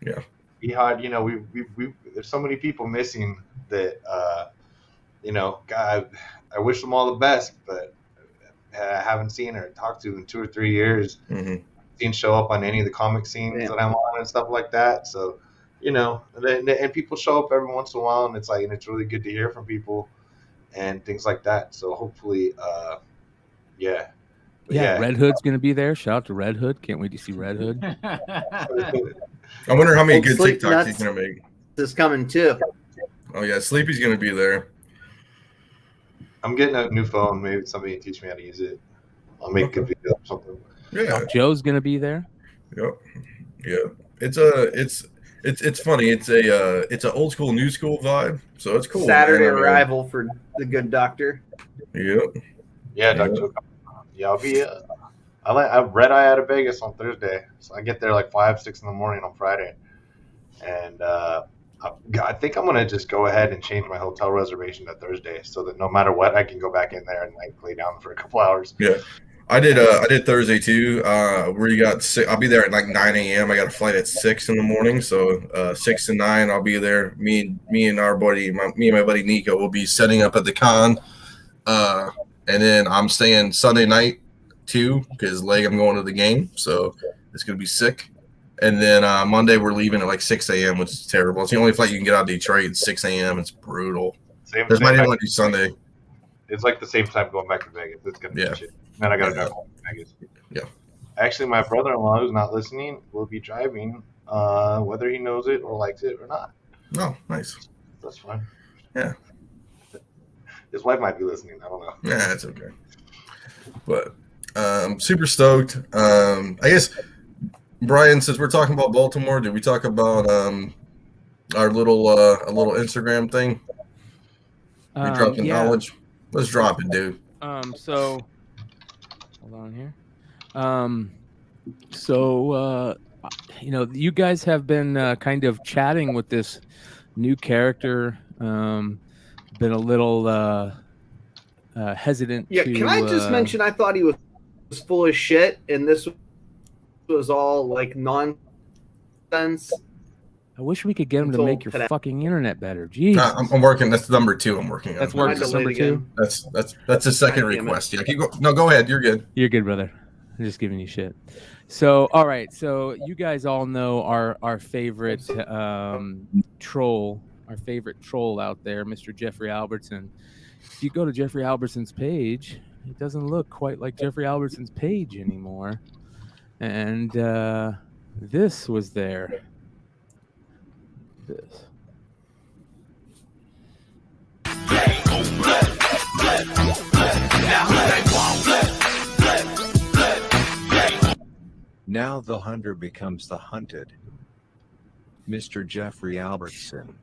Yeah. We had, we there's so many people missing that God, I wish them all the best, but I haven't seen or talked to in 2 or 3 years. Mm-hmm. Seen show up on any of the comic scenes that I'm on and stuff like that. So, and people show up every once in a while, and it's like, and it's really good to hear from people. and things like that. So hopefully, yeah. Yeah, Red Hood's going to be there. Shout out to Red Hood. Can't wait to see Red Hood. I wonder how many good Sleep TikToks Nuts he's going to make. is coming too. Oh, yeah. Sleepy's going to be there. I'm getting a new phone. Maybe somebody can teach me how to use it. I'll make a video or something. Yeah. Joe's going to be there. Yep. Yeah. It's funny. It's an old school, new school vibe. So it's cool. Saturday arrival for the good doctor. Yep. Yeah, Dr. Yeah, I'll be. I red eye out of Vegas on Thursday, so I get there like 5, 6 in the morning on Friday, and I think I'm gonna just go ahead and change my hotel reservation to Thursday, so that no matter what, I can go back in there and like lay down for a couple hours. Yeah, I did Thursday too. We got I'll be there at like 9 a.m. I got a flight at 6 in the morning, so 6 to 9 I'll be there. Me and our buddy, me and my buddy Nico will be setting up at the con, and then I'm staying Sunday night too because I'm going to the game, so it's gonna be sick. And then Monday we're leaving at like 6 a.m., which is terrible. It's the only flight you can get out of Detroit at 6 a.m. It's brutal. There's might even want to do Sunday. It's like the same time going back to Vegas. It's gonna be shit. Then I gotta drive home to Vegas. Yeah. Actually, my brother-in-law, who's not listening, will be driving, whether he knows it or likes it or not. Oh, nice. That's fine. Yeah. His wife might be listening. I don't know. Yeah, it's okay. But super stoked. I guess, Brian, since we're talking about Baltimore, did we talk about our little Instagram thing? You're dropping knowledge. Let's drop it, dude. So hold on here. You guys have been kind of chatting with this new character. Been a little hesitant. Yeah, can I just mention I thought he was full of shit, and this was all like nonsense. I wish we could get him to make your fucking internet better. Jeez. I'm working. That's number 2 I'm working on. That's number 2? That's a second request. Yeah, go ahead. You're good. You're good, brother. I'm just giving you shit. So, all right. So you guys all know our favorite troll, out there, Mr. Jeffrey Albertson. If you go to Jeffrey Albertson's page, it doesn't look quite like Jeffrey Albertson's page anymore. And this was there. This. Now the hunter becomes the hunted. Mr. Jeffrey Albertson.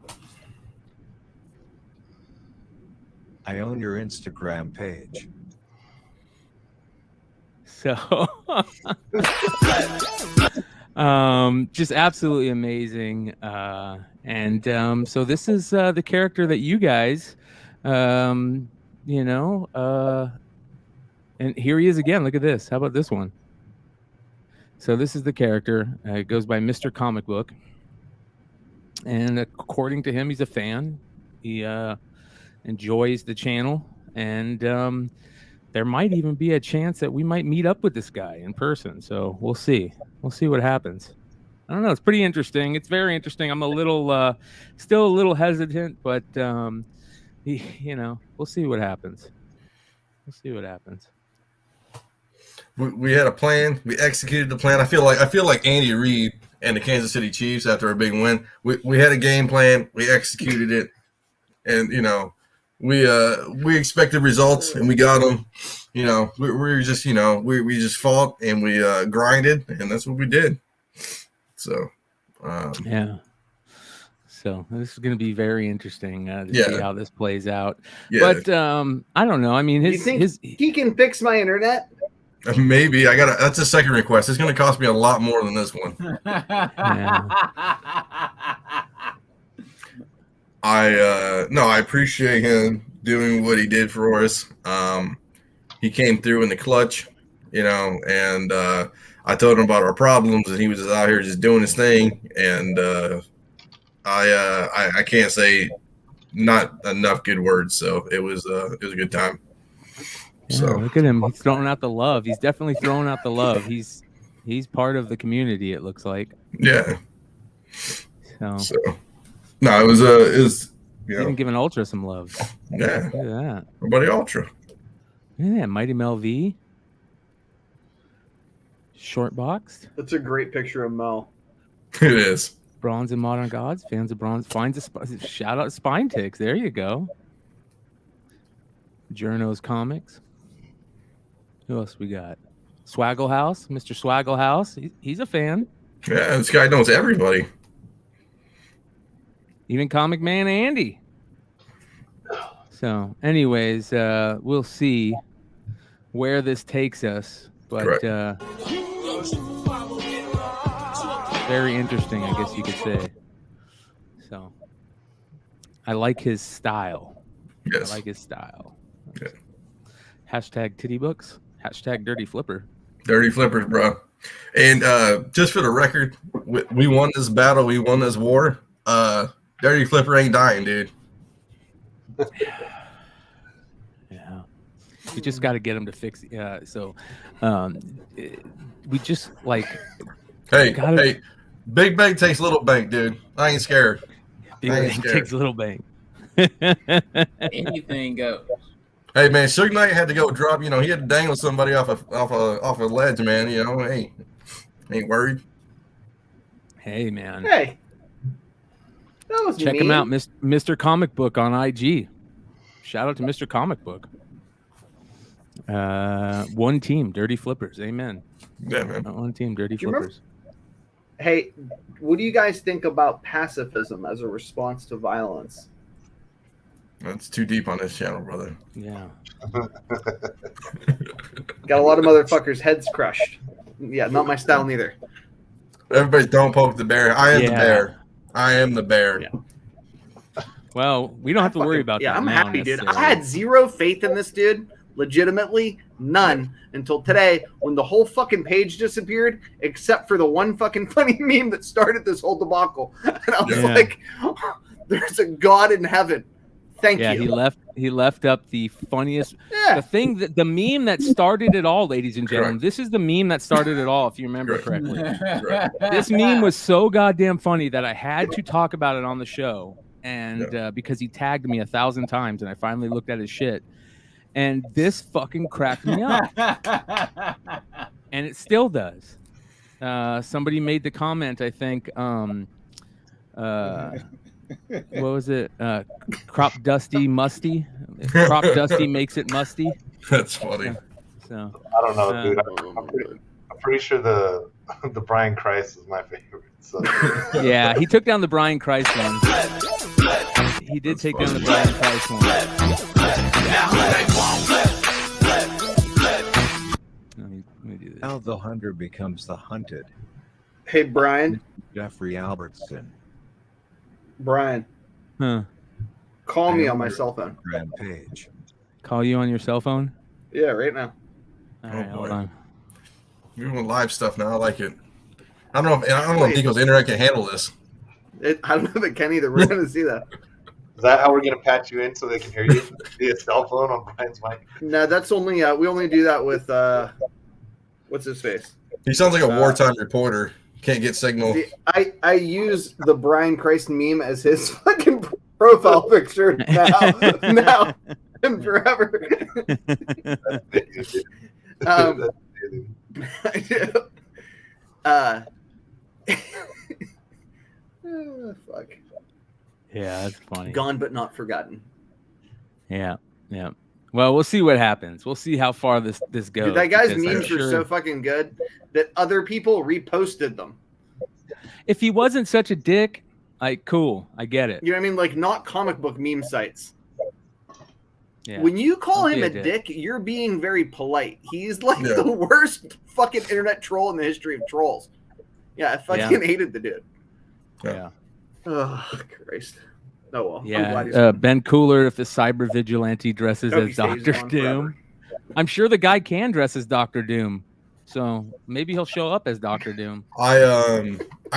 I own your Instagram page. So just absolutely amazing. So this is the character that you guys and here he is again. Look at this. How about this one? So this is the character. It goes by Mr. Comic Book. And according to him, he's a fan. He enjoys the channel. And there might even be a chance that we might meet up with this guy in person. So we'll see. We'll see what happens. I don't know. It's pretty interesting. It's very interesting. I'm a little, still a little hesitant, but we'll see what happens. We'll see what happens. We had a plan. We executed the plan. I feel like Andy Reid and the Kansas City Chiefs after a big win. We had a game plan. We executed it, and we expected results and we got them. We just fought and we grinded, and that's what we did. So yeah. So this is going to be very interesting to see how this plays out. Yeah. But I don't know. I mean, you think he can fix my internet? Maybe that's a second request. It's going to cost me a lot more than this one. I appreciate him doing what he did for us. He came through in the clutch, and I told him about our problems, and he was just out here just doing his thing. And I can't say not enough good words. So it was a good time. Yeah, so look at him. He's throwing out the love. He's definitely throwing out the love. He's part of the community, it looks like. Yeah. So no, it was You know, Even giving Ultra some love. yeah. Look at that. Everybody Ultra. Yeah, Mighty Mel V. Short boxed. That's a great picture of Mel. It is. Bronze and Modern Gods. Fans of Bronze. Finds a shout out Spine Ticks. There you go. Journo's Comics. Who else we got? Swaggle House. Mr. Swaggle House. He's a fan. Yeah, this guy knows everybody. Even Comic Man Andy. So, anyways, we'll see where this takes us. But very interesting, I guess you could say. So, I like his style. Yes. I like his style. Yeah. Hashtag titty books. Hashtag dirty flipper. Dirty flippers, bro. And just for the record, we won this battle. We won this war. Dirty flipper ain't dying, dude. Yeah. We just got to get him to fix it. We just like. Hey, big bank takes little bank, dude. I ain't scared. Big bank takes little bank. Anything goes. Hey man, Suge Knight had to go drop. You know, he had to dangle somebody off a ledge, man. You know, hey, ain't worried. Hey man. Hey, that was check mean. him out, Mr. Comic Book on IG. Shout out to Mr. Comic Book. One team, Dirty Flippers. Amen. Yeah, man. One team, Dirty Flippers. Hey, what do you guys think about pacifism as a response to violence? That's too deep on this channel, brother. Yeah. Got a lot of motherfuckers' heads crushed. Yeah, not my style neither. Everybody don't poke the bear. I am the bear. I am the bear. Yeah. Well, we don't have to worry about that. Yeah, I'm now, happy, dude. I had zero faith in this dude. Legitimately, none until today when the whole fucking page disappeared, except for the one fucking funny meme that started this whole debacle. And I was like, there's a God in heaven. Thank you. Yeah, he left up the funniest the meme that started it all, ladies and gentlemen. This is the meme that started it all, if you remember correctly. This meme was so goddamn funny that I had to talk about it on the show. And because he tagged me 1,000 times and I finally looked at his shit. And this fucking cracked me up. And it still does. Somebody made the comment, I think, what was it? Crop dusty musty. Crop dusty makes it musty. That's funny. So I don't know, dude. I'm pretty sure the Brian Christ is my favorite. So. Yeah, he took down the Brian Christ one. He did take down the Brian Christ one. How the hunter becomes the hunted. Hey, Brian. Jeffrey Albertson. Brian. Huh. Call me on my cell phone. Rampage. Call you on your cell phone? Yeah, right now. All right, hold on. You're doing live stuff now. I like it. I don't know if Nico's internet can handle this. I don't know if it can either. We're going to see that. Is that how we're going to patch you in so they can hear you via cell phone on Brian's mic? No, that's only we only do that with what's his face? He sounds like a wartime reporter. Can't get signal. I use the Brian Christ meme as his fucking profile picture now and forever. Fuck. Yeah, that's funny. Gone but not forgotten. Yeah. Well, we'll see what happens. We'll see how far this goes. Dude, that guy's memes were so fucking good that other people reposted them. If he wasn't such a dick, like, cool, I get it. You know what I mean? Like, not comic book meme sites. Yeah. When you call Don't him be a a dick, you're being very polite. He's like the worst fucking internet troll in the history of trolls. Yeah, I fucking hated the dude. Yeah. Oh, Christ. Oh, well. Yeah. Ben Cooler, if the cyber vigilante dresses as Dr. Doom. I'm sure the guy can dress as Dr. Doom. So maybe he'll show up as Dr. Doom. I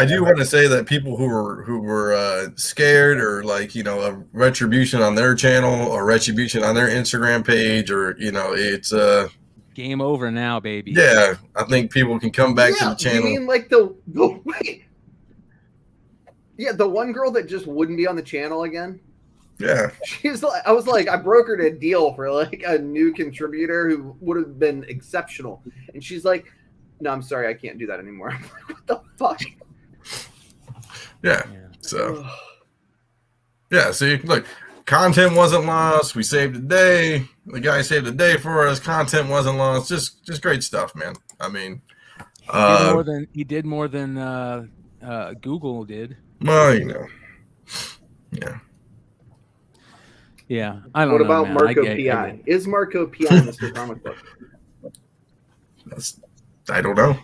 do want to say that people who were scared or like, you know, a retribution on their channel or retribution on their Instagram page, or, you know, it's game over now, baby. Yeah, I think people can come back to the channel. You mean like the wait? Yeah, the one girl that just wouldn't be on the channel again. Yeah. She's like, I was like, I brokered a deal for like a new contributor who would have been exceptional, and she's like, "No, I'm sorry, I can't do that anymore." I'm like, "What the fuck?" Yeah. So. Yeah. See, look, content wasn't lost. We saved the day. The guy saved the day for us. Content wasn't lost. Just great stuff, man. I mean, he did more than Google did. Well, you know. Yeah. Yeah, I don't know. What about man. Marco I P.I.? Is Marco P.I. Mr. Comic Book? I don't know.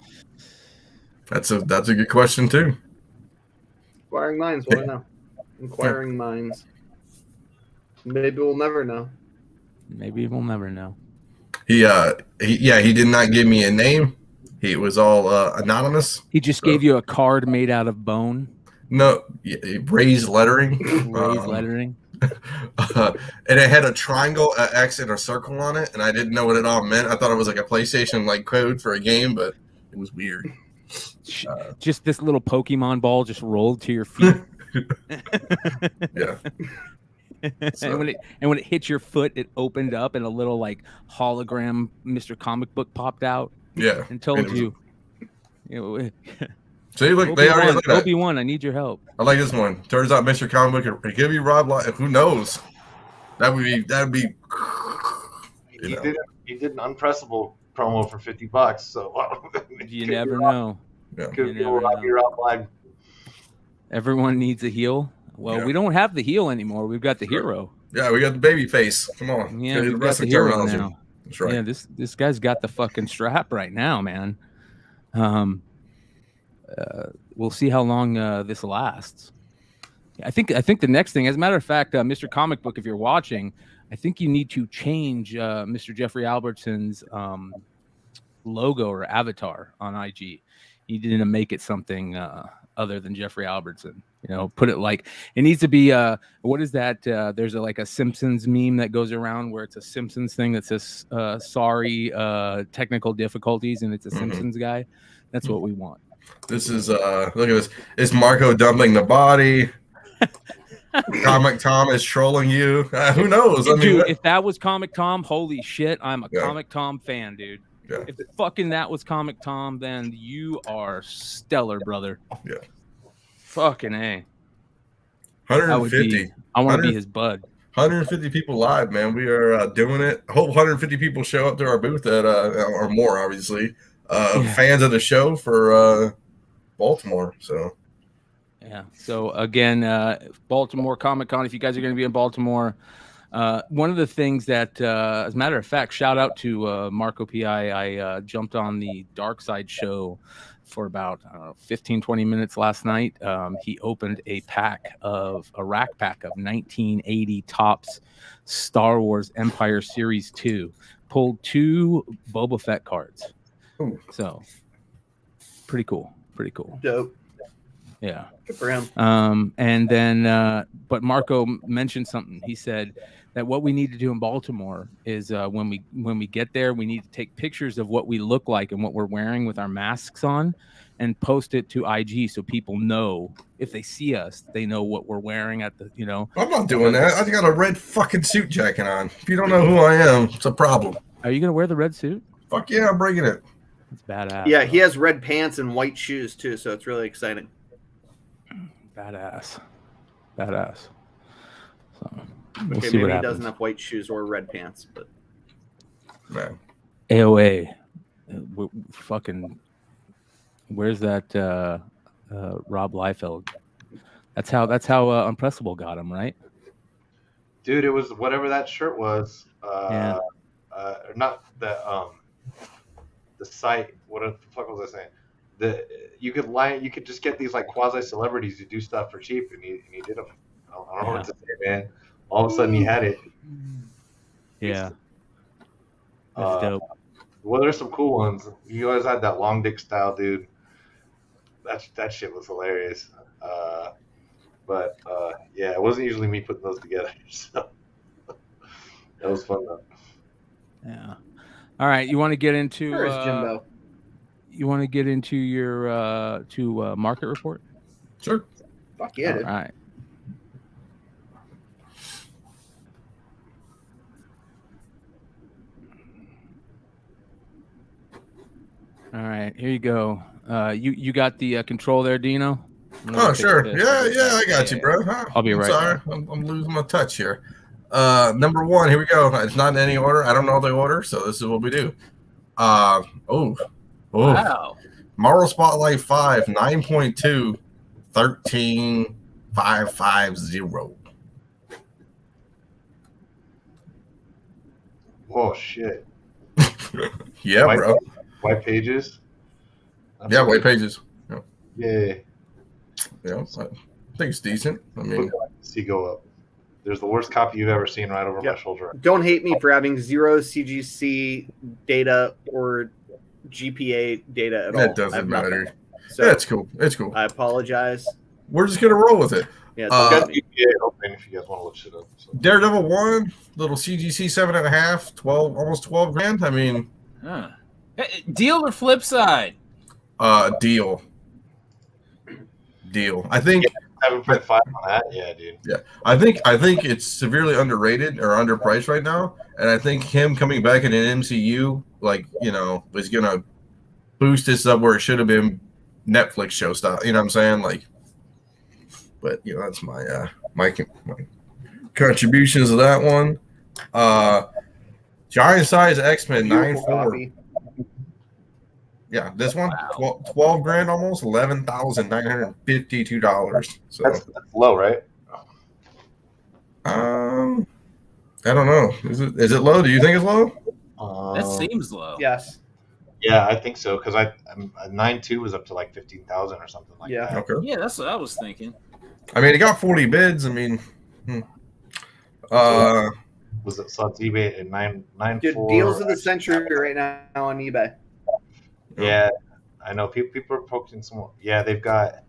That's a good question too. Inquiring minds want to know. Inquiring minds. Maybe we'll never know. Maybe we'll never know. He did not give me a name. He was all anonymous. He just gave you a card made out of bone. No, raised lettering. Raised lettering. And it had a triangle, an X, and a circle on it, and I didn't know what it all meant. I thought it was like a PlayStation like code for a game, but it was weird. Just this little Pokemon ball just rolled to your feet. Yeah. And when it hit your foot, it opened up and a little like hologram Mr. Comic Book popped out. Yeah. And told you. See, look, they already look at that. Obi-Wan, I need your help. I like this one. Turns out Mr. Comic Book it could be Rob Liefeld. Who knows? That'd be. He did an unpressable promo for $50, so you never know. Yeah. Could be Rob Liefeld. Everyone needs a heel. Well, we don't have the heel anymore. We've got the hero. Yeah, we got the baby face. Come on. Yeah, we've got the hero now. That's right. Yeah, this guy's got the fucking strap right now, man. We'll see how long this lasts. I think the next thing, as a matter of fact, Mr. Comic Book, if you're watching, I think you need to change Mr. Jeffrey Albertson's logo or avatar on IG. You need to make it something other than Jeffrey Albertson. You know, put it like it needs to be. What is that? There's like a Simpsons meme that goes around where it's a Simpsons thing that says "Sorry, technical difficulties," and it's a Simpsons guy. That's what we want. This is look at this. It's Marco dumping the body. Comic Tom is trolling you. Who knows? I mean, dude, if that was Comic Tom, holy shit, I'm a Comic Tom fan, dude. Yeah. If fucking that was Comic Tom, then you are stellar, brother. Yeah. Fucking A. 150. I want to be his bud. 150 people live, man. We are doing it. I hope 150 people show up to our booth at or more, obviously. Fans of the show for Baltimore. So yeah. So again, Baltimore Comic-Con. If you guys are going to be in Baltimore, one of the things that, as a matter of fact, shout out to Marco P.I. I jumped on the Dark Side show for about 15-20 minutes last night. He opened a rack pack of 1980 Topps Star Wars Empire Series 2. Pulled 2 Boba Fett cards. Ooh. So pretty cool. Dope. Yeah. Good for him. And then, but Marco mentioned something. He said that what we need to do in Baltimore is when we get there, we need to take pictures of what we look like and what we're wearing with our masks on, and post it to IG so people know if they see us, they know what we're wearing at the. I'm not doing that. I got a red fucking suit jacket on. If you don't know who I am, it's a problem. Are you gonna wear the red suit? Fuck yeah, I'm bringing it. It's badass. Yeah, he has red pants and white shoes too, so it's really exciting. Badass. So we'll okay, see maybe what he happens. doesn't have white shoes or red pants, but man. AOA, fucking. Where's that Rob Liefeld? That's how Unpressable got him, right? Dude, it was whatever that shirt was. Not the site. What the fuck was I saying? You could just get these like quasi celebrities to do stuff for cheap, and he did them. I don't know what to say, man. All of a sudden he had it. Yeah. That's dope. Well, there's some cool ones. You always had that long dick style, dude. That shit was hilarious. But yeah, it wasn't usually me putting those together. So that was fun though. Yeah. All right, you want to get into where is Jimbo? You want to get into your market report? Sure. Fuck yeah, dude. All right. All right, here you go. You got the control there, Dino? Oh, sure. Yeah, I got you, bro. I'll be I'm right sorry. back. I'm losing my touch here. Number one, here we go. It's not in any order. I don't know the order, so this is what we do. Wow. Marvel Spotlight 5, 9.2, 13,550. Oh shit. Yeah, bro. White pages. Yeah, white pages. Yeah. Yeah, I think it's decent. I mean, see go up. There's the worst copy you've ever seen right over my shoulder. Don't hate me for having 0 CGC data or GPA data at all. That doesn't matter. So yeah, it's cool. It's cool. I apologize. We're just gonna roll with it. Yeah, GPA open if you guys want to look shit up. So. Daredevil 1, little CGC 7.5, 12, almost 12 grand. I mean, Deal or flip side? Deal. I think 7.5 on that. Yeah, dude. Yeah, I think it's severely underrated or underpriced right now, and I think him coming back in an MCU, like, you know, is gonna boost this up where it should have been Netflix show style. You know what I'm saying? Like, but you know, that's my my contributions to that one. Giant size X-Men 9.4. Yeah, this one 12 grand almost, $11,952. So that's low, right? I don't know. Is it low? Do you think it's low? That seems low. Yes. Yeah, I think so because I 9.2 was up to like 15,000 or something like that. Okay. Yeah, that's what I was thinking. I mean, it got 40 bids. I mean, was it so it's eBay at 9.4? Dude, deals of the century right now on eBay. Yeah, I know people are poking some. Yeah, they've got.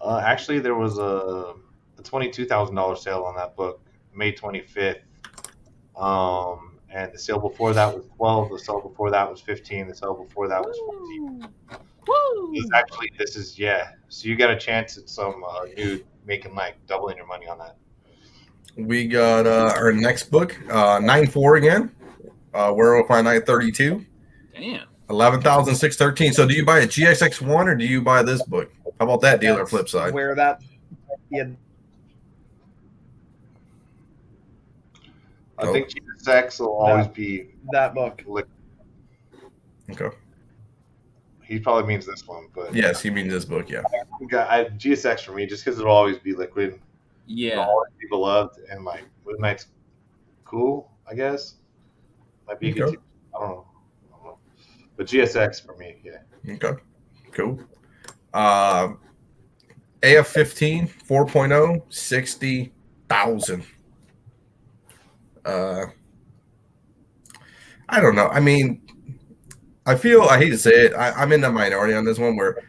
Actually, there was a $22,000 sale on that book, May 25th. And the sale before that was 12. The sale before that was 15. The sale before that was 14. Woo! This is So you got a chance at some new making like doubling your money on that. we got our next book, 9.4 again. Werewolf by Night 32. Damn. 11,613. So do you buy a GXX1 or do you buy this book? How about that deal or flip side? Where that, I think GXX will always be that book. Okay. He probably means this one, but yes, he means this book. Yeah. GSX for me, just because it'll always be liquid. Yeah. It'll always be beloved, and like Midnight's cool, I guess. Might be a good team. I don't know. But GSX for me, yeah. Okay. Cool. AF-15 4.0 60,000. I don't know. I mean, I hate to say it, I'm in the minority on this one where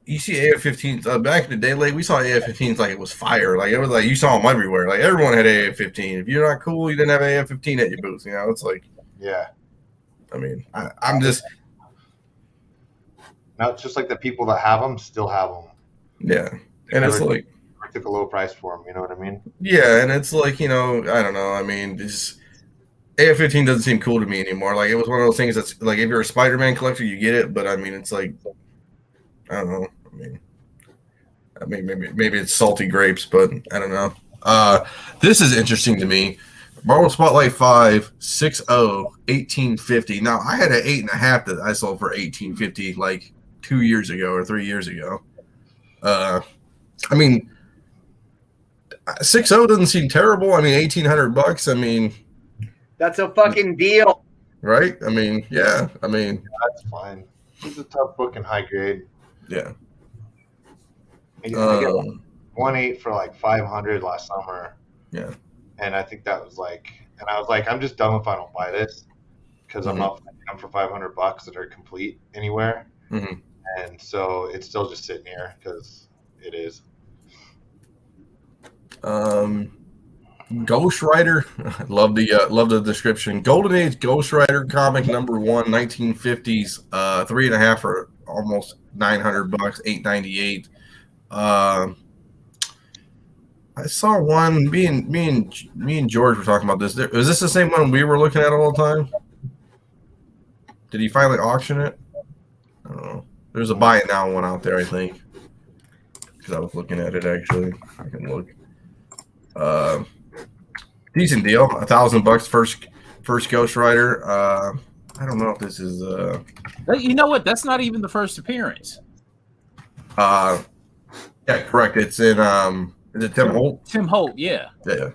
you see AF-15s back in the day, like we saw AF-15s like it was fire. Like it was like you saw them everywhere. Like everyone had AF-15. If you're not cool, you didn't have AF-15 at your booth. You know, it's like, yeah. I mean, I'm just. Now it's just like the people that have them still have them. Yeah, and it's like I took a low price for them. You know what I mean? Yeah, and it's like, you know, I don't know. I mean, just AF-15 doesn't seem cool to me anymore. Like it was one of those things that's like if you're a Spider-Man collector, you get it, but I mean, it's like I don't know. I mean, maybe it's salty grapes, but I don't know. This is interesting to me. Marvel Spotlight 5 6.0 1850. Now I had an 8.5 that I sold for 1850 like 2 years ago or 3 years ago. I mean, 6.0 doesn't seem terrible. I mean, $1,800. I mean, that's a fucking deal, right? I mean, yeah. I mean, that's fine. It's a tough book in high grade. Yeah. I got 1.8 for like 500 last summer. Yeah. And I think that was like, and I was like, I'm just done if I don't buy this because I'm not finding them for $500 that are complete anywhere. Mm-hmm. And so it's still just sitting here because it is. Ghost Rider, love the description. Golden Age Ghost Rider comic number 1, 1950s, 3.5 for almost $900, $898. I saw one. Me and George were talking about this. Was this the same one we were looking at all the time? Did he finally auction it? I don't know. There's a buy it now one out there, I think. Because I was looking at it actually. I can look. Decent deal. $1,000 first Ghost Rider. I don't know if this is You know what? That's not even the first appearance. yeah, correct. It's in is it Tim Holt? Tim Holt, yeah. Yeah.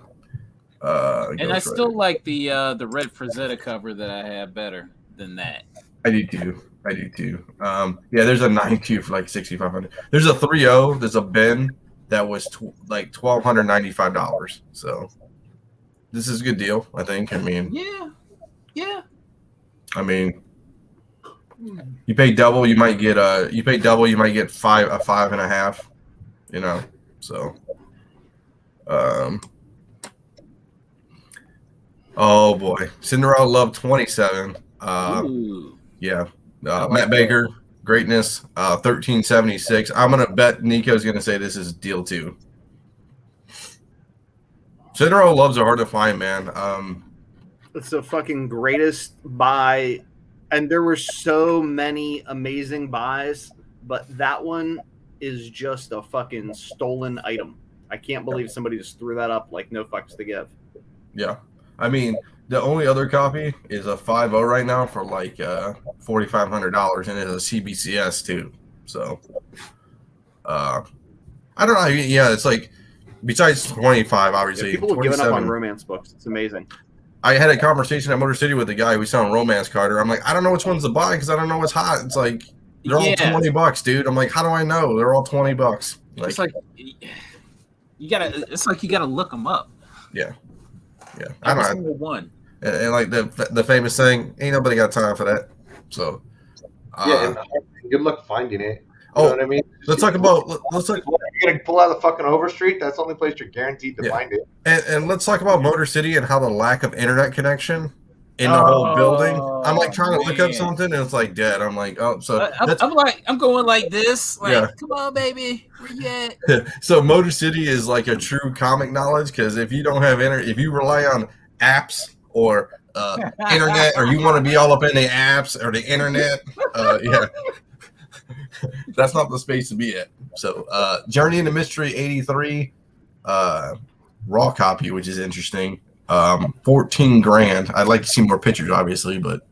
And I still like the red Frazetta cover that I have better than that. I do too. Yeah, there's a 9.2 for like 6,500. There's a 3.0. There's a Ben that was like $1,295. So this is a good deal, I think. I mean, yeah. I mean, you pay double, you might get a five, a 5.5. You know, so oh boy, Cinderella Love 27. Yeah. Matt Baker, greatness, 1376. I'm gonna bet Nico's gonna say this is deal 2. Cinderella Loves are hard to find, man. It's the fucking greatest buy, and there were so many amazing buys, but that one is just a fucking stolen item. I can't believe somebody just threw that up like no fucks to give. Yeah, I mean, the only other copy is a 5.0 right now for like $4,500, and it's a CBCS too. So, I don't know. Yeah, it's like besides 25, obviously. Yeah, people have given up on romance books. It's amazing. I had a conversation at Motor City with a guy who's selling romance Carter. I'm like, I don't know which ones to buy because I don't know what's hot. It's like they're all $20, dude. I'm like, how do I know? They're all $20. Like, it's like you gotta look them up. Yeah. Every single one. And like the famous saying, ain't nobody got time for that. So and good luck finding it. You know what I mean? Let's talk about you're gonna pull out the fucking Overstreet. That's the only place you're guaranteed to find it. And let's talk about Motor City and how the lack of internet connection in the whole building. I'm like trying to look up something and it's like dead. I'm like, oh, so I'm going like this. Like, come on, baby, where you at? So Motor City is like a true comic knowledge because if you don't have if you rely on apps or internet, or you want to be all up in the apps or the internet, that's not the space to be at. So Journey into Mystery 83 raw copy, which is interesting. 14 grand. I'd like to see more pictures, obviously, but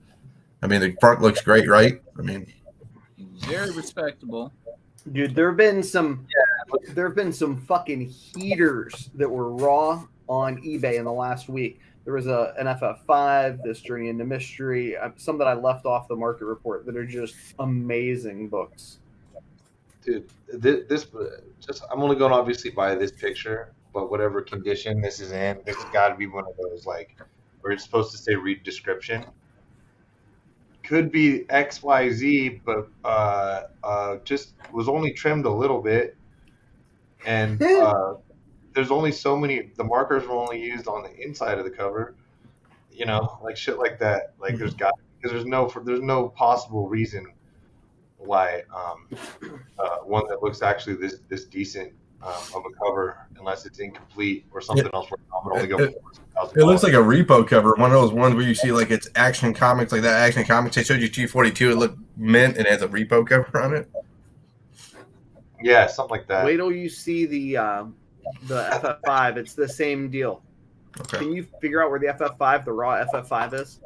I mean the front looks great, right? I mean, very respectable. Dude, there have been some fucking heaters that were raw on eBay in the last week. There was an FF5, this Journey into Mystery, some that I left off the market report that are just amazing books. Dude, this I'm only going to obviously buy this picture, but whatever condition this is in, this has got to be one of those like where it's supposed to say read description. Could be XYZ, but just was only trimmed a little bit, and there's only so many. The markers were only used on the inside of the cover, you know, like shit like that. Like there's no possible reason why one that looks actually this decent of a cover, unless it's incomplete or something else. Where I'm only going it looks like a repo cover, one of those ones where you see like it's Action Comics, like that Action Comics. They showed you 242. It looked mint and it has a repo cover on it. Yeah, something like that. Wait till you see the FF5. It's the same deal. Okay. Can you figure out where the FF5, the raw FF5 is?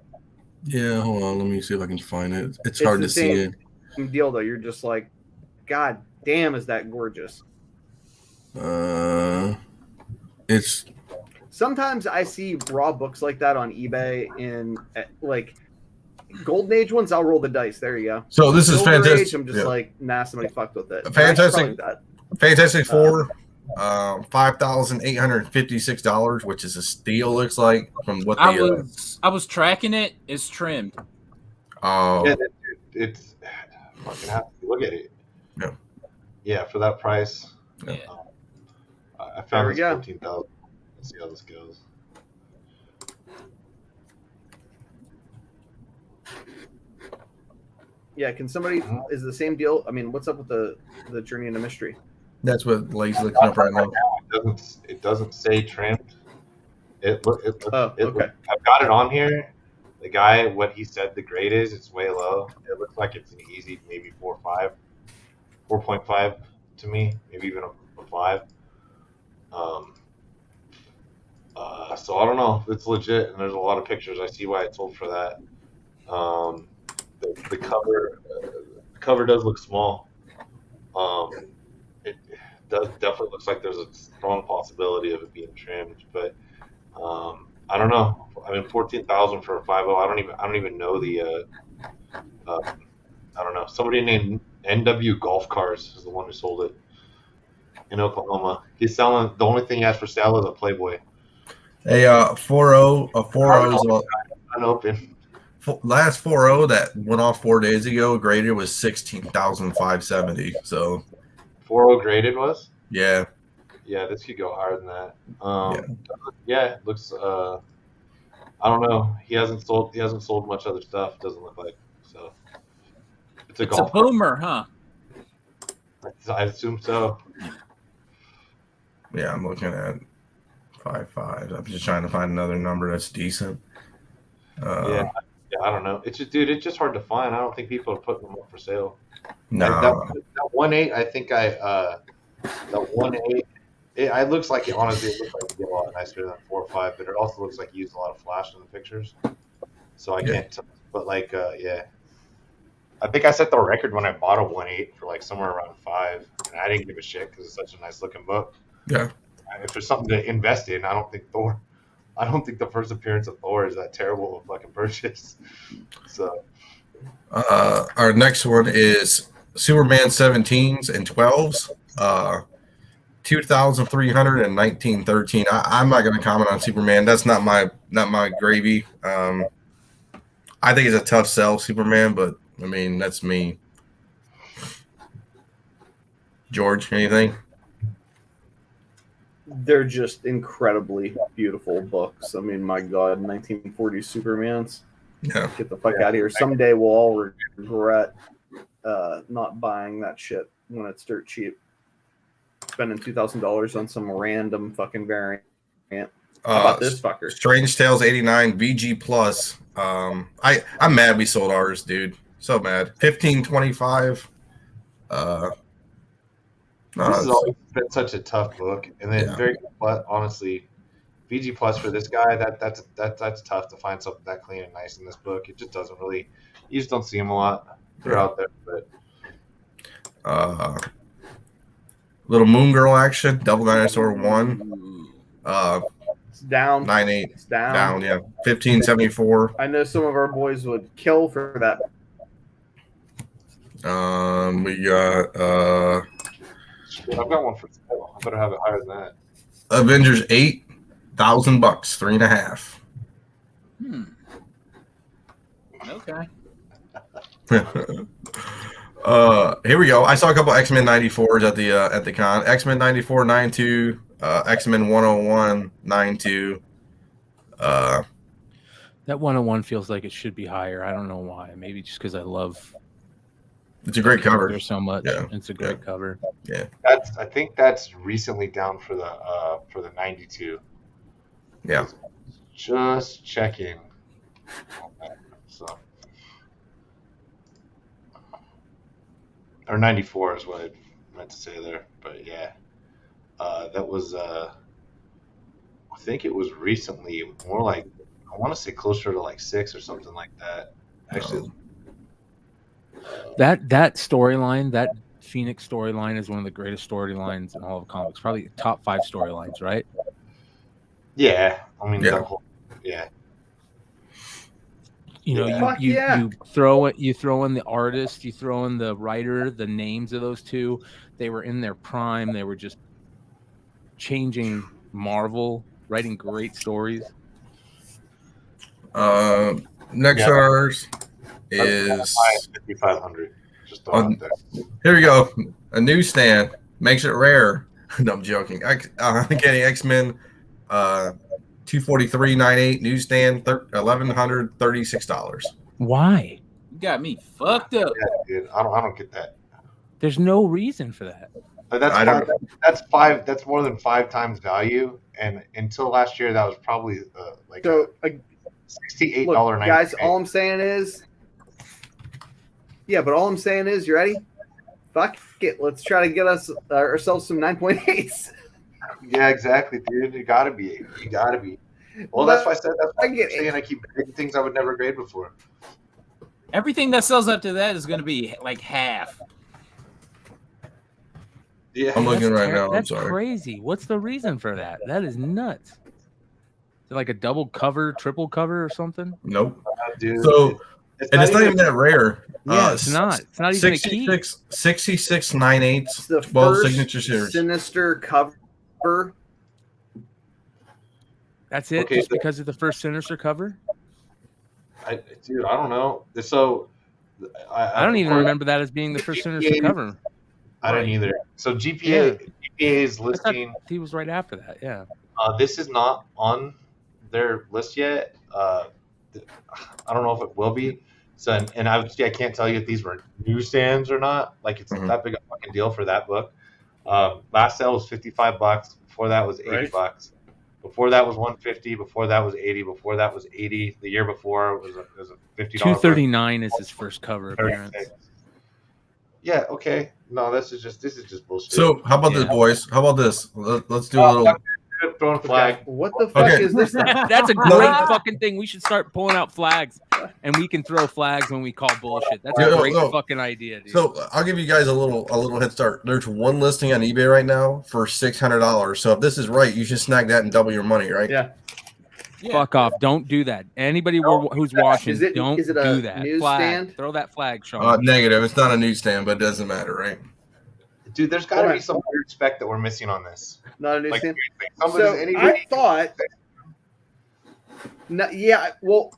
Yeah, hold on. Let me see if I can find it. It's hard to see it. Deal though. You're just like, God damn, is that gorgeous? It's. Sometimes I see raw books like that on eBay in like Golden Age ones. I'll roll the dice. There you go. So this is fantastic. Age, I'm just like, nah, somebody fucked with it. Fantastic Four. $5,856, which is a steal. Looks like from what I was tracking it. It's trimmed. Oh, it's fucking have to look at it. Yeah, yeah, for that price. Yeah. I found this 14,000. Let's see how this goes. Yeah, can somebody is the same deal? I mean, what's up with the Journey into Mystery? That's what Lake's looking up right now. It doesn't say trimmed. Okay. Okay. I've got it on here. The guy, what he said the grade is, it's way low. It looks like it's an easy maybe 4.5 to me, maybe even a 5. So I don't know. It's legit, and there's a lot of pictures. I see why it sold for that. The cover does look small. It does definitely looks like there's a strong possibility of it being trimmed, but I don't know. I mean, 14,000 for a 5.0. I don't even know the. I don't know. Somebody named NW Golf Cars is the one who sold it in Oklahoma. He's selling. The only thing he has for sale is a Playboy. A 4.0 is unopened. Last 4.0 that went off 4 days ago graded was 16,570. So 4.0 graded was? Yeah. Yeah, this could go higher than that. Yeah, it looks. I don't know. He hasn't sold much other stuff. Doesn't look like so. It's a boomer, huh? I assume so. Yeah, I'm looking at 5.5. I'm just trying to find another number that's decent. Yeah, I don't know. It's just hard to find. I don't think people are putting them up for sale. No. That 1.8, I think that 1.8. It looks like it honestly looks like it'd be a lot nicer than 4.5, but it also looks like you used a lot of flash in the pictures. So I can't tell. But yeah. I think I set the record when I bought a 1.8 for like somewhere around 5, and I didn't give a shit because it's such a nice looking book. Yeah. If there's something to invest in, I don't think the first appearance of Thor is that terrible of a fucking purchase. So, our next one is Superman 17s and 12s. 2,300 and 1913. I'm not going to comment on Superman. That's not my gravy. I think it's a tough sell, Superman, but I mean that's me. George, anything? They're just incredibly beautiful books. I mean, my God, 1940s Supermans. Yeah. Get the fuck out of here. Someday we'll all regret not buying that shit when it's dirt cheap. Spending $2,000 on some random fucking variant. How about this fucker? Strange Tales 89 VG Plus. I'm mad we sold ours, dude. So mad. 1525. This has always been such a tough book, and then very honestly, VG Plus for this guy that's tough to find something that clean and nice in this book. It just doesn't really. You just don't see them a lot. They're out there, but little Moon Girl action, Double Dinosaur 1. It's down. 9.8. It's down. Down, yeah. 1574. I know some of our boys would kill for that. We got I've got one for sale. I better have it higher than that. Avengers 8, $1,000, 3.5. Okay. Here we go. I saw a couple X-Men 94s at the con. X-Men 94 9.2, X-Men 101 9.2. That 101 feels like it should be higher. I don't know why. Maybe just because I love. It's a great cover. There's so much. Yeah. It's a great cover. Yeah. I think that's recently down for the 92. Yeah. Just checking. So. Or 94 is what I meant to say there, but yeah, that was. I think it was recently more like I want to say closer to like 6 or something like that. Actually, that storyline, that Phoenix storyline, is one of the greatest storylines in all of comics. Probably top 5 storylines, right? Yeah, I mean, yeah. You know, you throw in the artist, you throw in the writer, the names of those two. They were in their prime. They were just changing Marvel, writing great stories. Next ours is 5,500. Just here we go. A newsstand makes it rare. No, I'm joking. I'm getting X-Men 243 98 newsstand $1,136. Why? You got me fucked up. Yeah, dude. I don't get that. There's no reason for that. That's more than 5 times value, and until last year, that was probably $68.90. Guys, all I'm saying is, but all I'm saying is, you ready? Fuck it. Let's try to get ourselves some 9.8s. Yeah, exactly, dude. You gotta be. Well, that's why I said that's why I'm saying I keep grading things I would never grade before. Everything that sells up to that is going to be like half. Yeah, I'm looking right now. I'm That's sorry. crazy. What's the reason for that? That is nuts. Is it like a double cover, triple cover, or something? Nope. Dude, so, it's not even that rare. Yeah, it's not. It's not even a key. 66 9/8. The 12 first signature series. Sinister cover. That's it. Just because of the first Sinister cover. Dude, I don't know. So, I don't even remember that as being the first Sinister cover. I didn't either. So GPA's listing. He was right after that. Yeah. This is not on their list yet. I don't know if it will be. So, and I can't tell you if these were newsstands or not. Like it's that big a fucking deal for that book. Last sale was $55. Before that was $80. Before that was $150. Before that was $80. Before that was $80. The year before was a $50. $239 is his first cover appearance. Yeah. Okay. No, this is just bullshit. So how about this, boys? How about this? Let's do a little. Throwing flag. What the fuck is this? That's a great fucking thing. We should start pulling out flags, and we can throw flags when we call bullshit. That's a great fucking idea, dude. So I'll give you guys a little head start. There's one listing on eBay right now for $600. So if this is right, you should snag that and double your money, right? Yeah. Fuck off! Don't do that. Anybody who's watching, don't is it do that. Newsstand? Throw that flag, Sean. Negative. It's not a newsstand, but it doesn't matter, right? Dude, there's got to be some weird spec that we're missing on this. Not a newsstand. So I thought. Well,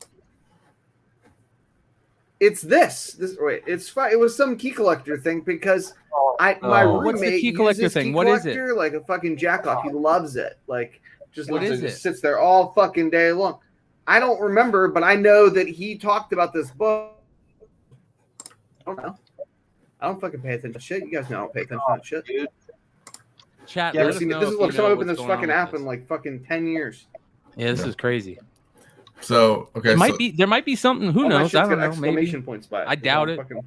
it's this. Wait, it's fine. It was some key collector thing because my roommate what's the key collector uses thing? Key What is it? collector like a fucking jack off. He loves it. Like just What loves is it. it? Just sits there all fucking day long. I don't remember, but I know that he talked about this book. I don't know. I don't fucking pay attention to shit. You guys know I don't pay attention to shit. Dude. Chat. Yeah, Let us know this is if what you someone know opened what's this going fucking on app with in like fucking 10 years. Yeah, this is crazy. So okay, there might be something. Who knows? I don't know. Maybe. Points by it. I doubt it. Fucking...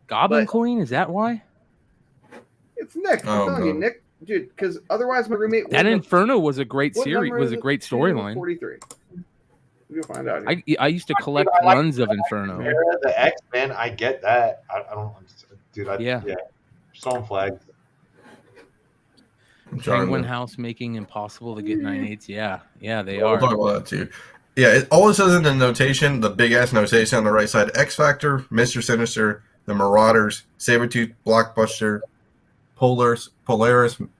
Goblin Queen? Is that why? It's Nick. I'm telling you, Nick, dude. Because otherwise, my roommate. That Inferno was a great series. Was a great storyline. 43. You'll find out. I used to collect runs of Inferno. The X-Men, I get that. I don't, dude. Yeah. Throwing flags. Penguin House making impossible to get 9/8. Yeah, they We'll are. talk about that too. Yeah, it always says in the notation, the big ass notation on the right side: X Factor, Mr. Sinister, the Marauders, Sabretooth, Blockbuster, Polaris,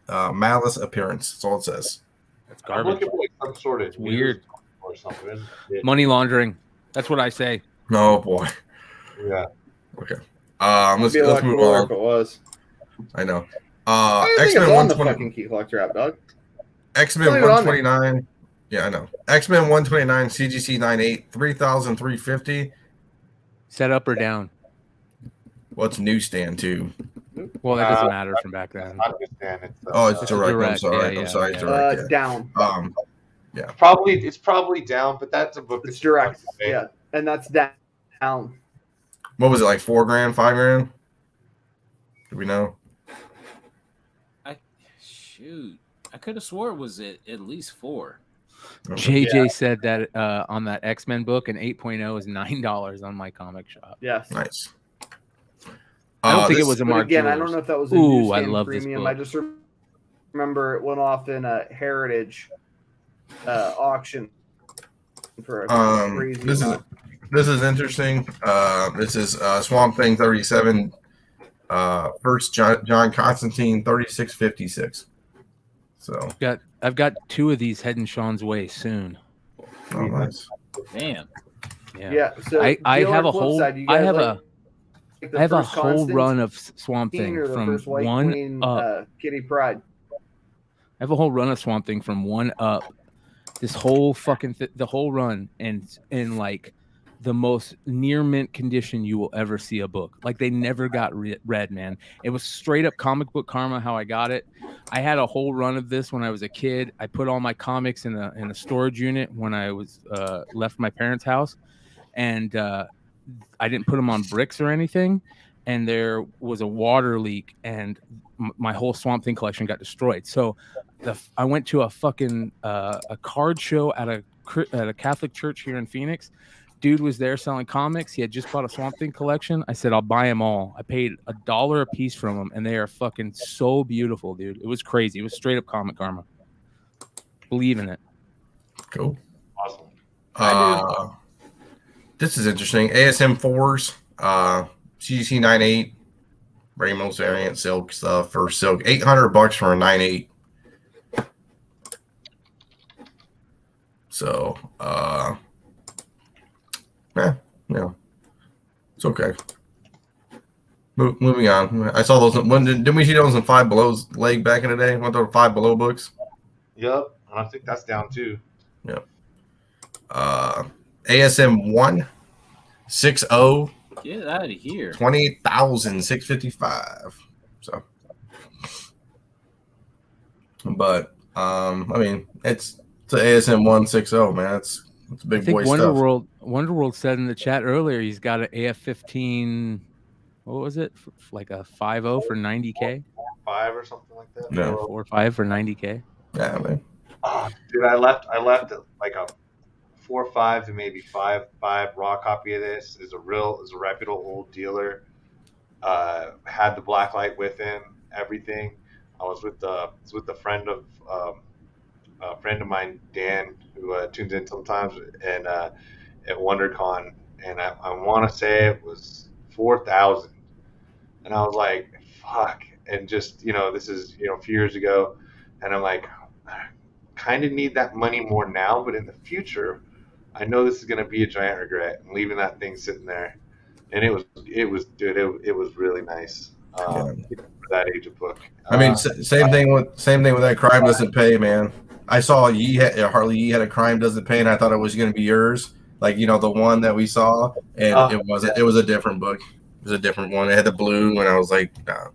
Malice appearance. That's all it says. That's garbage. I'm looking for like some sort of weird or something. Money laundering. That's what I say. Oh boy. Yeah. Okay. Let's move on. If it was. I know. X-Men 120 fucking key collector app, dog. X-Men 129. Yeah, I know. X-Men 129 CGC 98 3,350. Set up or down? What's newsstand too? Well, that doesn't matter from back then. It's direct. I'm sorry. Yeah, I'm sorry. Direct. Down. Yeah. It's probably down, but that's a book. It's direct. Yeah, and that's down. What was it, like $4,000, $5,000? Do we know? I could have swore it was at least 4. JJ said that on that X-Men book, an 8.0 is $9 on my comic shop. Yes. Nice. I don't think it was a Mark. Again, I don't know if that was a I love premium. This book. I just remember it went off in a Heritage auction for a crazy amount. This is interesting. This is Swamp Thing 37. First John Constantine 3656. So I've got 2 of these heading Sean's way soon. Oh, nice. Damn. Yeah. So I have a whole I have a whole run of Swamp Thing from 1 up. Kitty Pride. I have a whole run of Swamp Thing from 1 up. This whole fucking the whole run, and in like the most near mint condition you will ever see a book. Like they never got read, man. It was straight up comic book karma how I got it. I had a whole run of this when I was a kid. I put all my comics in a storage unit when I was left my parents' house, and I didn't put them on bricks or anything. And there was a water leak, and my whole Swamp Thing collection got destroyed. So I went to a fucking a card show at a Catholic church here in Phoenix. Dude was there selling comics. He had just bought a Swamp Thing collection. I said, I'll buy them all. I paid $1 a piece from them, and they are fucking so beautiful, dude. It was crazy. It was straight up comic karma. Believe in it. Cool. Awesome. This is interesting. ASM 4s, CGC 9.8, Ramos variant silk stuff for silk. $800 for a 9.8. So, it's okay. Moving on. I saw those. Didn't we see those in Five Below's leg back in the day? One of those Five Below books. Yep, I think that's down too. Yep. ASM 160. Get out of here. 28,655. So, but I mean, it's an ASM 160, man. It's big boy stuff. Wonderworld said in the chat earlier he's got an AF-15. What was it? Like a 5.0 for 90K? 5 or something like that. No. 4 or 5 for 90K. Yeah, man. Dude, I left like a 4.5 to maybe 5.5 raw copy of this. Is a reputable old dealer. Had the blacklight with him, everything. I was with a friend of mine, Dan, who tunes in sometimes, and at WonderCon, and I want to say it was 4,000, and I was like, fuck, and just this is a few years ago, and I'm like, I kind of need that money more now, but in the future, I know this is gonna be a giant regret, and leaving that thing sitting there, and it was dude, it was really nice. For that age of book. I mean, same thing with that Crime Doesn't Pay, man. I saw Harley Yee had a Crime Doesn't Pay, and I thought it was going to be yours, like the one that we saw, and it wasn't. It was a different book. It was a different one. It had the blue, and I was like, nah.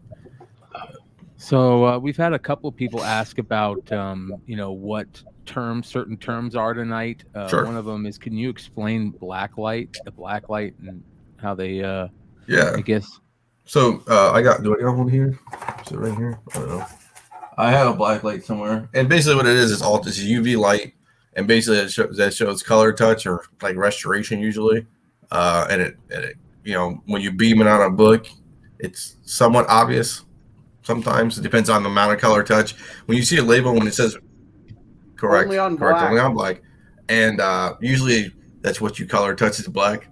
So we've had a couple of people ask about what certain terms are tonight. Sure. One of them is, can you explain the blacklight, and how they? I guess. So do I got one here? Is it right here? I don't know. I have a black light somewhere, and basically what it is all this UV light, and basically that shows color touch or like restoration usually, and it when you beam it on a book, it's somewhat obvious. Sometimes it depends on the amount of color touch. When you see a label when it says only on black, and usually that's what you color touch is black.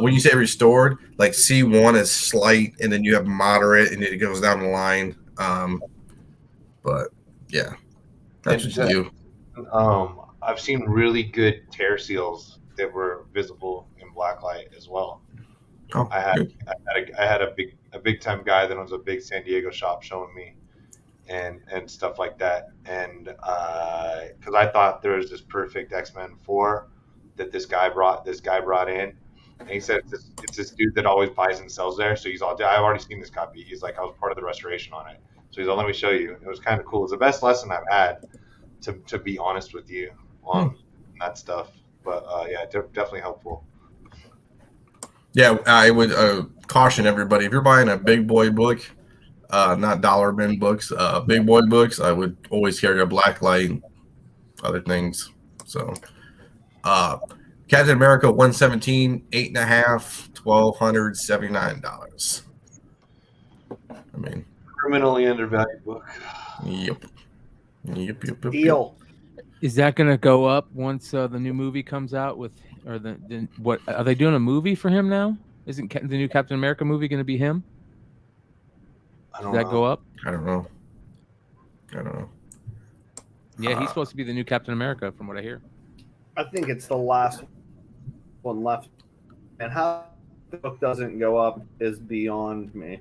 When you say restored, like C1 is slight, and then you have moderate, and it goes down the line. But yeah, that's what you do. I've seen really good tear seals that were visible in blacklight as well. Oh, I had a big time guy that owns a big San Diego shop showing me and stuff like that, and because I thought there was this perfect X-Men 4 that this guy brought in. And he said it's this dude that always buys and sells there. So he's all, I've already seen this copy. He's like, I was part of the restoration on it. So he's all, let me show you. It was kind of cool. It's the best lesson I've had, to be honest with you, on that stuff. But definitely helpful. Yeah, I would caution everybody, if you're buying a big boy book, not dollar bin books, big boy books, I would always carry a black light, other things. So, Captain America 117, 8.5, $1,279. I mean, criminally undervalued book. Yep. Deal. Is that going to go up once the new movie comes out with, or what are they doing a movie for him now? Isn't the new Captain America movie going to be him? Does that go up? I don't know. Yeah, he's supposed to be the new Captain America, from what I hear. I think it's the last one left, and how the book doesn't go up is beyond me.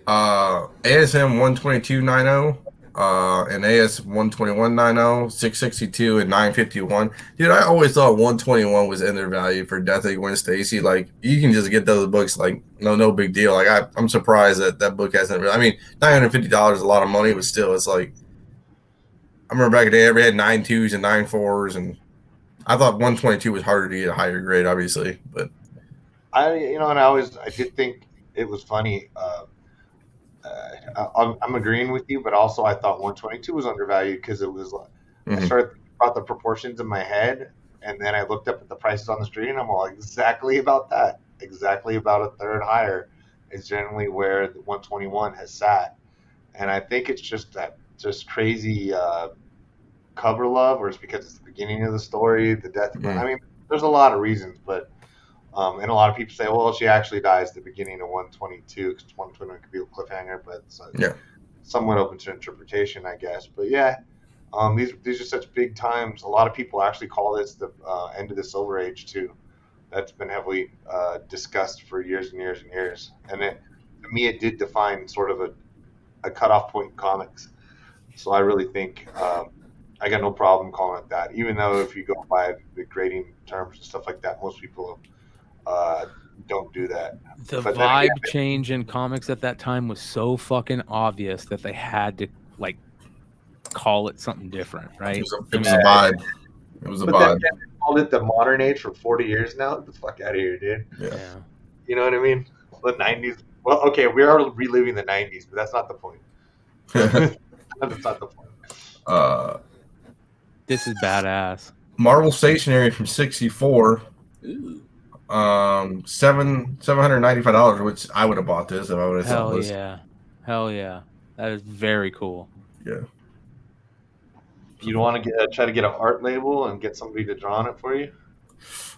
ASM 12290, an AS 121.90, 662, and 951. Dude, I always thought 121 was in their value for Death of Gwen Stacy. Like, you can just get those books, like, no big deal. Like, I'm surprised that book hasn't really. I mean, $950 is a lot of money, but still, it's like, I remember back in the day, everybody had 9.2s and 9.4s, and I thought 122 was harder to get a higher grade, obviously, but I did think it was funny. I'm agreeing with you, but also I thought 122 was undervalued because it was like I started thinking about the proportions in my head, and then I looked up at the prices on the street, and I'm all exactly about that. Exactly about a third higher is generally where the 121 has sat, and I think it's just crazy cover love, or it's because it's the beginning of the story, the death. I mean, there's a lot of reasons, but and a lot of people say, well, she actually dies at the beginning of 122 because 121 could be a cliffhanger, but it's somewhat open to interpretation, I guess. But yeah, these are such big times. A lot of people actually call this the end of the Silver Age too. That's been heavily discussed for years and years and years. And to me, it did define sort of a cutoff point in comics. So I really think I got no problem calling it that, even though if you go by the grading terms and stuff like that, most people don't do that. The vibe change in comics at that time was so fucking obvious that they had to like call it something different, right? It was a vibe. It was a vibe. They called it the modern age for 40 years now. Get the fuck out of here, dude. Yeah. You know what I mean? The 90s. Well, okay, we are reliving the 90s, but that's not the point. That's not the point. This is badass. Marvel Stationery from 64. Ooh. $795, which I would have bought this if I would have sold this. Hell yeah. That is very cool. Yeah. You don't want to try to get an art label and get somebody to draw on it for you?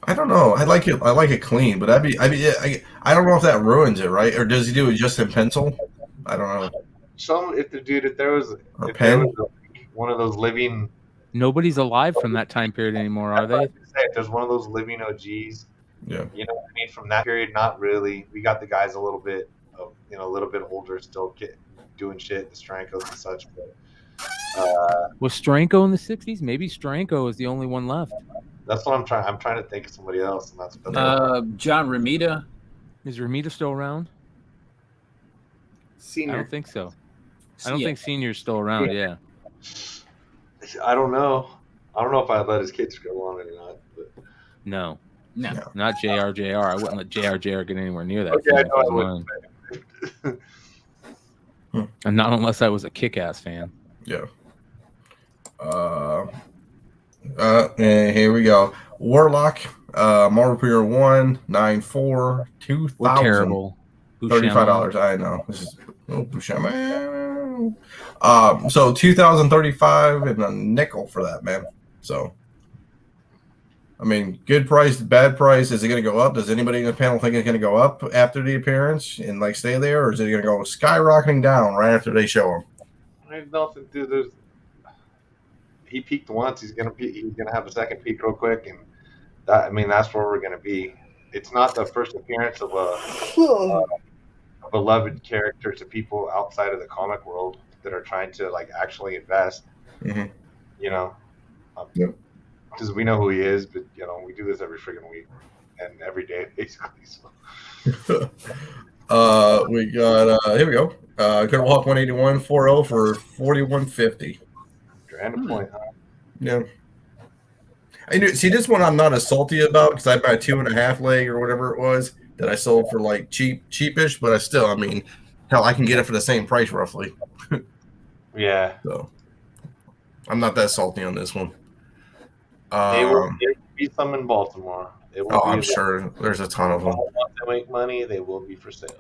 I don't know. I like it clean, but I don't know if that ruins it, right? Or does he do it just in pencil? I don't know. If there was one of those living. Nobody's alive from that time period anymore, are they? If there's one of those living OGs. Yeah. You know what I mean? From that period, not really. We got the guys a little bit older, still doing shit, the Strankos and such. But was Stranko in the 60s? Maybe Stranko is the only one left. That's what I'm trying. I'm trying to think of somebody else, and that's John Romita. Is Romita still around? Senior. I don't think so. I don't think Senior's still around. Yeah. I don't know. I don't know if I'd let his kids go on or not. But. No, not JRJR. I wouldn't let JRJR get anywhere near that. Okay, I know I wouldn't. And not unless I was a Kick-Ass fan. Yeah. And here we go. Warlock, Marvel Premiere 1, 9.4, 2000. Terrible. $35. I know. This is Buscema. So 2035 and a nickel for that, man. So I mean, good price, bad price. Is it going to go up? Does anybody in the panel think it's going to go up after the appearance and like stay there, or is it going to go skyrocketing down right after they show him? I have nothing to do. He peaked once. He's gonna have a second peak real quick, and that's where we're gonna be. It's not the first appearance of a beloved character to people outside of the comic world that are trying to like actually invest. Mm-hmm. You know, because we know who he is, but you know we do this every freaking week and every day basically. So. We got here we go. Incredible Hulk 181 4.0 for $41.50. Grand a point, huh? Yeah. See, this one I'm not as salty about because I bought a 2.5 leg or whatever it was that I sold for like cheapish, but I mean, hell, I can get it for the same price roughly. Yeah. So I'm not that salty on this one. There will be some in Baltimore. I'm sure there's a ton of them. Once they make money, they will be for sale.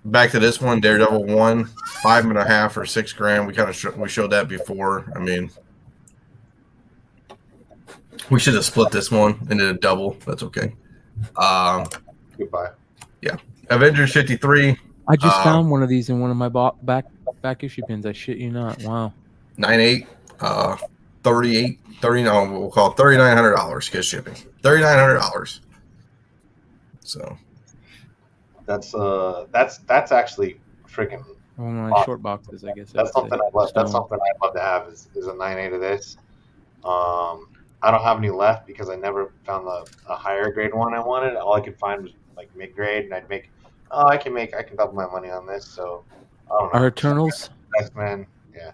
Back to this one, Daredevil 1, 5.5 or $6,000. We showed that before. I mean, we should have split this one into a double. That's okay. Goodbye. Yeah. Avengers 53. I just found one of these in one of my back issue pins. I shit you not. Wow. 9.8, 38, 30. No, we'll call it $3,900 because shipping. $3,900. So. That's actually freaking One of my short boxes, I guess. That's something I'd love. That's something I'd love to have is a 9.8 of this. I don't have any left because I never found a higher grade one I wanted. All I could find was like mid grade, and I'd make. Oh, I can double my money on this. So I don't know. Our Eternals. X-Men, yeah.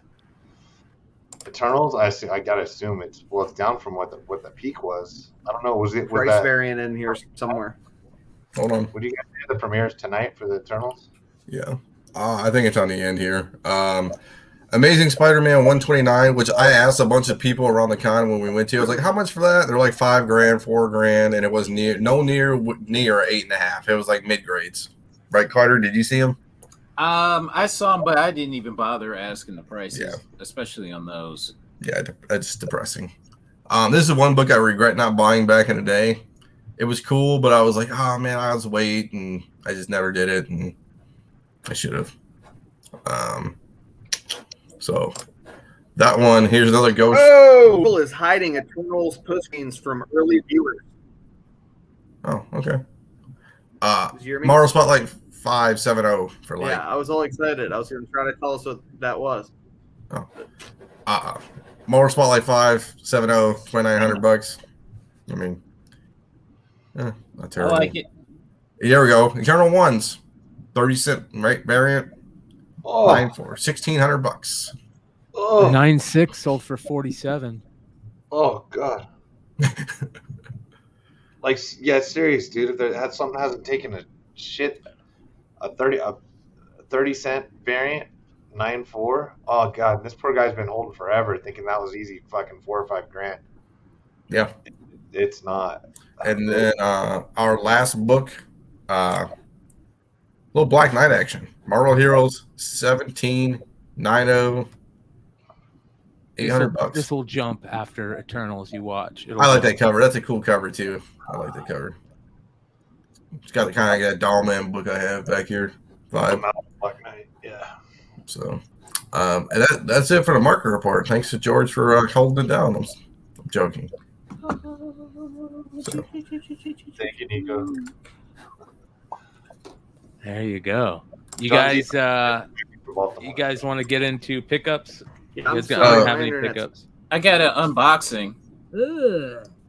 Eternals. I gotta assume it's down from what the peak was. I don't know. Was price variant in here somewhere? Hold on. Would you guys do the premieres tonight for the Eternals? Yeah. I think it's on the end here. Amazing Spider-Man 129, which I asked a bunch of people around the con when we went to. I was like, how much for that? They're like $5,000, $4,000, and it was near 8.5. It was like mid grades. Right, Carter? Did you see him? I saw them, but I didn't even bother asking the prices, Yeah. especially on those. Yeah, it's depressing. This is one book I regret not buying back in the day. It was cool, but I was like, oh man, I was waiting. I just never did it, and I should have. So that one, here's another ghost. Oh, Google is hiding Eternals postings from early viewers. Oh, okay. Did you hear me? Marvel Spotlight 570 for like. Yeah, I was all excited. I was going to try to tell us what that was. Oh. Marvel Spotlight 570, $2,900. I mean, not terrible. I like it. Here we go. Eternal Ones, 30-cent right variant. Oh, 9.4, $1,600. Oh, 9.6 sold for 47. oh God. Like, yeah, serious, dude. If there something hasn't taken a shit, a 30-cent variant, 9.4. Oh God, this poor guy's been holding forever, thinking that was easy, fucking $4,000 or $5,000. Yeah, it's not. And then our last book, little Black Knight action. Marvel Heroes 1790, $800. This will jump after Eternals you watch. I like that cover. That's a cool cover too. I like that cover. It's got the kind of Dollman book I have back here vibe. Black Knight, yeah. So, and that's it for the market report. Thanks to George for holding it down. I'm joking. So. Thank you, Nico. There you go. You guys want to get into pickups? Yeah, you guys don't have any pickups? I got an unboxing.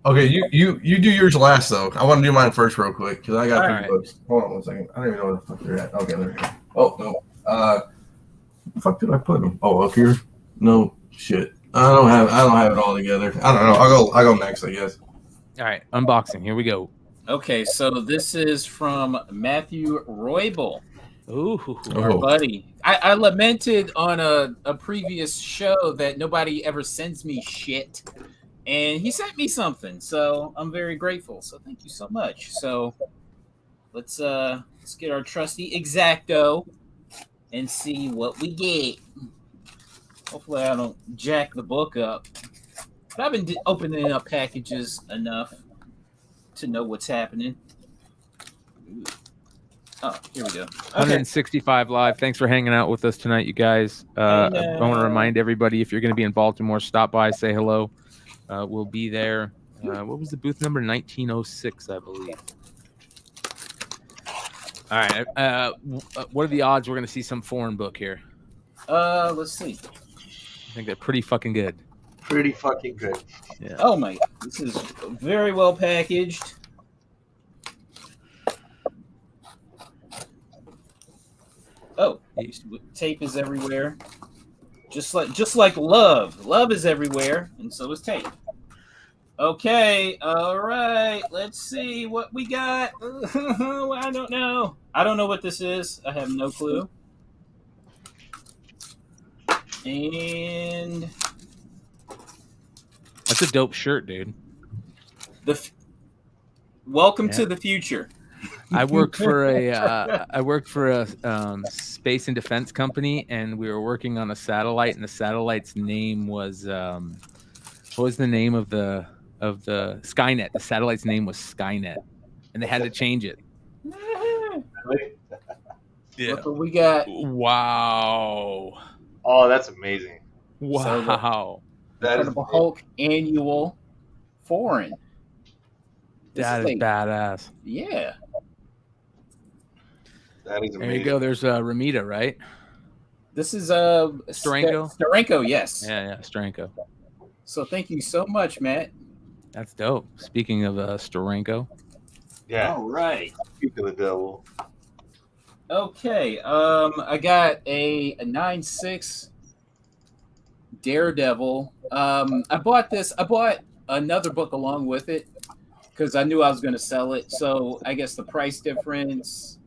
Okay, you do yours last though. I want to do mine first real quick because I got three books. Hold on 1 second. I don't even know where the fuck they're at. Okay, there we go. Oh no. Where the fuck did I put them? Oh, up here. No shit. I don't have it all together. I don't know. I'll go next, I guess. All right, unboxing. Here we go. Okay, so this is from Matthew Roybal. Ooh, our buddy. I lamented on a previous show that nobody ever sends me shit, and he sent me something, so I'm very grateful. So thank you so much. So let's get our trusty X-Acto and see what we get. Hopefully I don't jack the book up. But I've been opening up packages enough to know what's happening. Ooh. Oh, here we go. Okay. 165 live. Thanks for hanging out with us tonight, you guys. I want to remind everybody, if you're going to be in Baltimore, stop by, say hello. We'll be there. What was the booth number? 1906, I believe. All right. What are the odds we're going to see some foreign book here? Let's see. I think they're pretty fucking good. Pretty fucking good. Yeah. Oh my! This is very well packaged. Oh, tape is everywhere. Just like love. Love is everywhere, and so is tape. Okay, all right. Let's see what we got. I don't know. I don't know what this is. I have no clue. And that's a dope shirt, dude. Welcome to the future. I worked for a space and defense company, and we were working on a satellite, and the satellite's name was what was the name of the Skynet? The satellite's name was Skynet, and they had to change it. Yeah. Look what we got. Wow. Oh, that's amazing. Wow. That is Hulk annual foreign. That is badass. Yeah. That is amazing. There you go. There's Ramita, right? This is Steranko? Steranko, yes. Yeah, Steranko. So thank you so much, Matt. That's dope. Speaking of Steranko. Yeah. All right. Speak of the devil. Okay. I got a 9.6 Daredevil. I bought this. I bought another book along with it because I knew I was going to sell it. So I guess the price difference,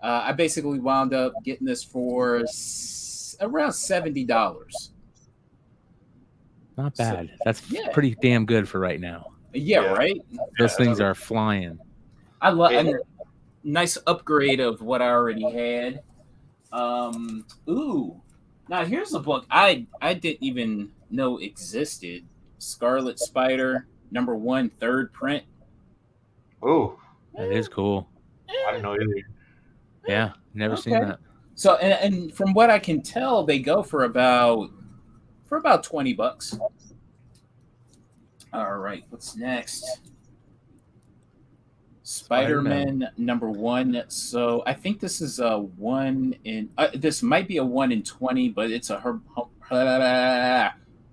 I basically wound up getting this for around $70. Not bad. That's pretty damn good for right now. Yeah, right? Those things are flying. I love a nice upgrade of what I already had. Ooh. Now here's a book I didn't even know existed. Scarlet Spider, #1, third print. Oh. That is cool. I didn't know either. Yeah, never seen that. So and from what I can tell, they go for about $20. All right, what's next? Spider-Man #1. So I think this is a 1 in. This might be a 1 in 20, but it's a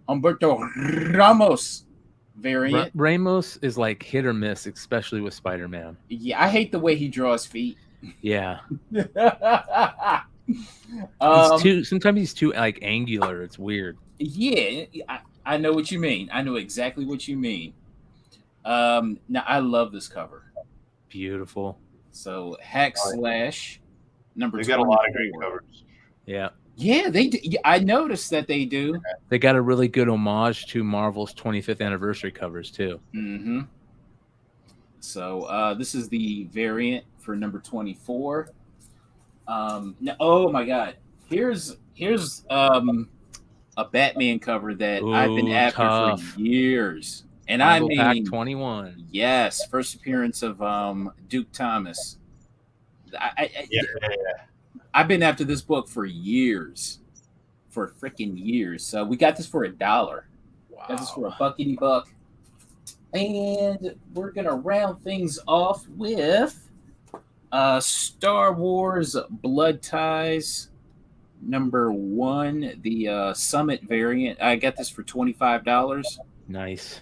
Humberto Ramos variant. Ramos is like hit or miss, especially with Spider-Man. Yeah, I hate the way he draws feet. Yeah. Sometimes he's too like angular. It's weird. Yeah, I know what you mean. I know exactly what you mean. Now I love this cover. Beautiful. So Hack Slash number. They got a lot of great covers. Yeah. Yeah, they do. I noticed that they do. They got a really good homage to Marvel's 25th anniversary covers too. Mm-hmm. So this is the variant for number 24. Now, oh my God! Here's a Batman cover that I've been after for years, and I mean Pack 21. Yes, first appearance of Duke Thomas. I've been after this book for years, for freaking years. So we got this for $1. Wow. Got this for $1. And we're gonna round things off with Star Wars Blood Ties #1, the Summit variant. I got this for $25. Nice.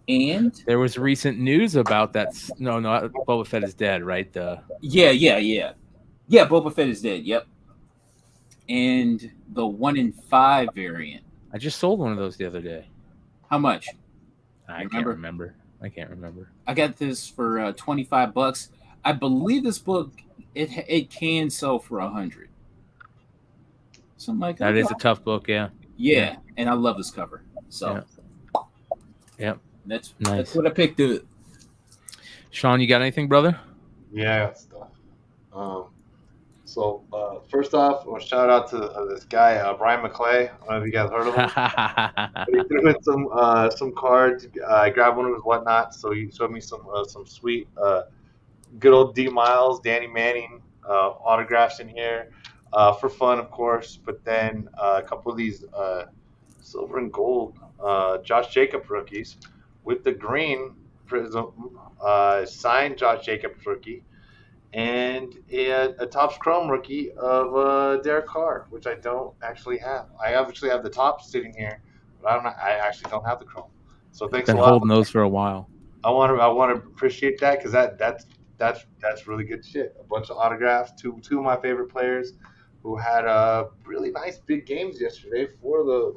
And there was recent news about that. No, Boba Fett is dead, right? Yeah, Boba Fett is dead. Yep. And the 1 in 5 variant. I just sold one of those the other day. How much? I can't remember. I got this for $25. I believe this book it can sell for $100. Something like that. That is a tough book, yeah. Yeah, and I love this cover. So, yeah. That's nice. That's what I picked up. Sean, you got anything, brother? Yeah, stuff. So first off, a shout out to this guy Brian McClay. I don't know if you guys heard of him. He threw in some cards. I grabbed one of his whatnot. So he showed me some sweet, good old D Miles, Danny Manning autographs in here for fun, of course. But then a couple of these silver and gold Josh Jacobs rookies with the green prism signed Josh Jacobs rookie. And a Topps Chrome rookie of Derek Carr, which I don't actually have. I obviously have the Topps sitting here, but I actually don't have the Chrome. So thanks a lot. Been holding those for a while. I want to appreciate that because that's really good shit. A bunch of autographs. Two of my favorite players who had really nice big games yesterday for the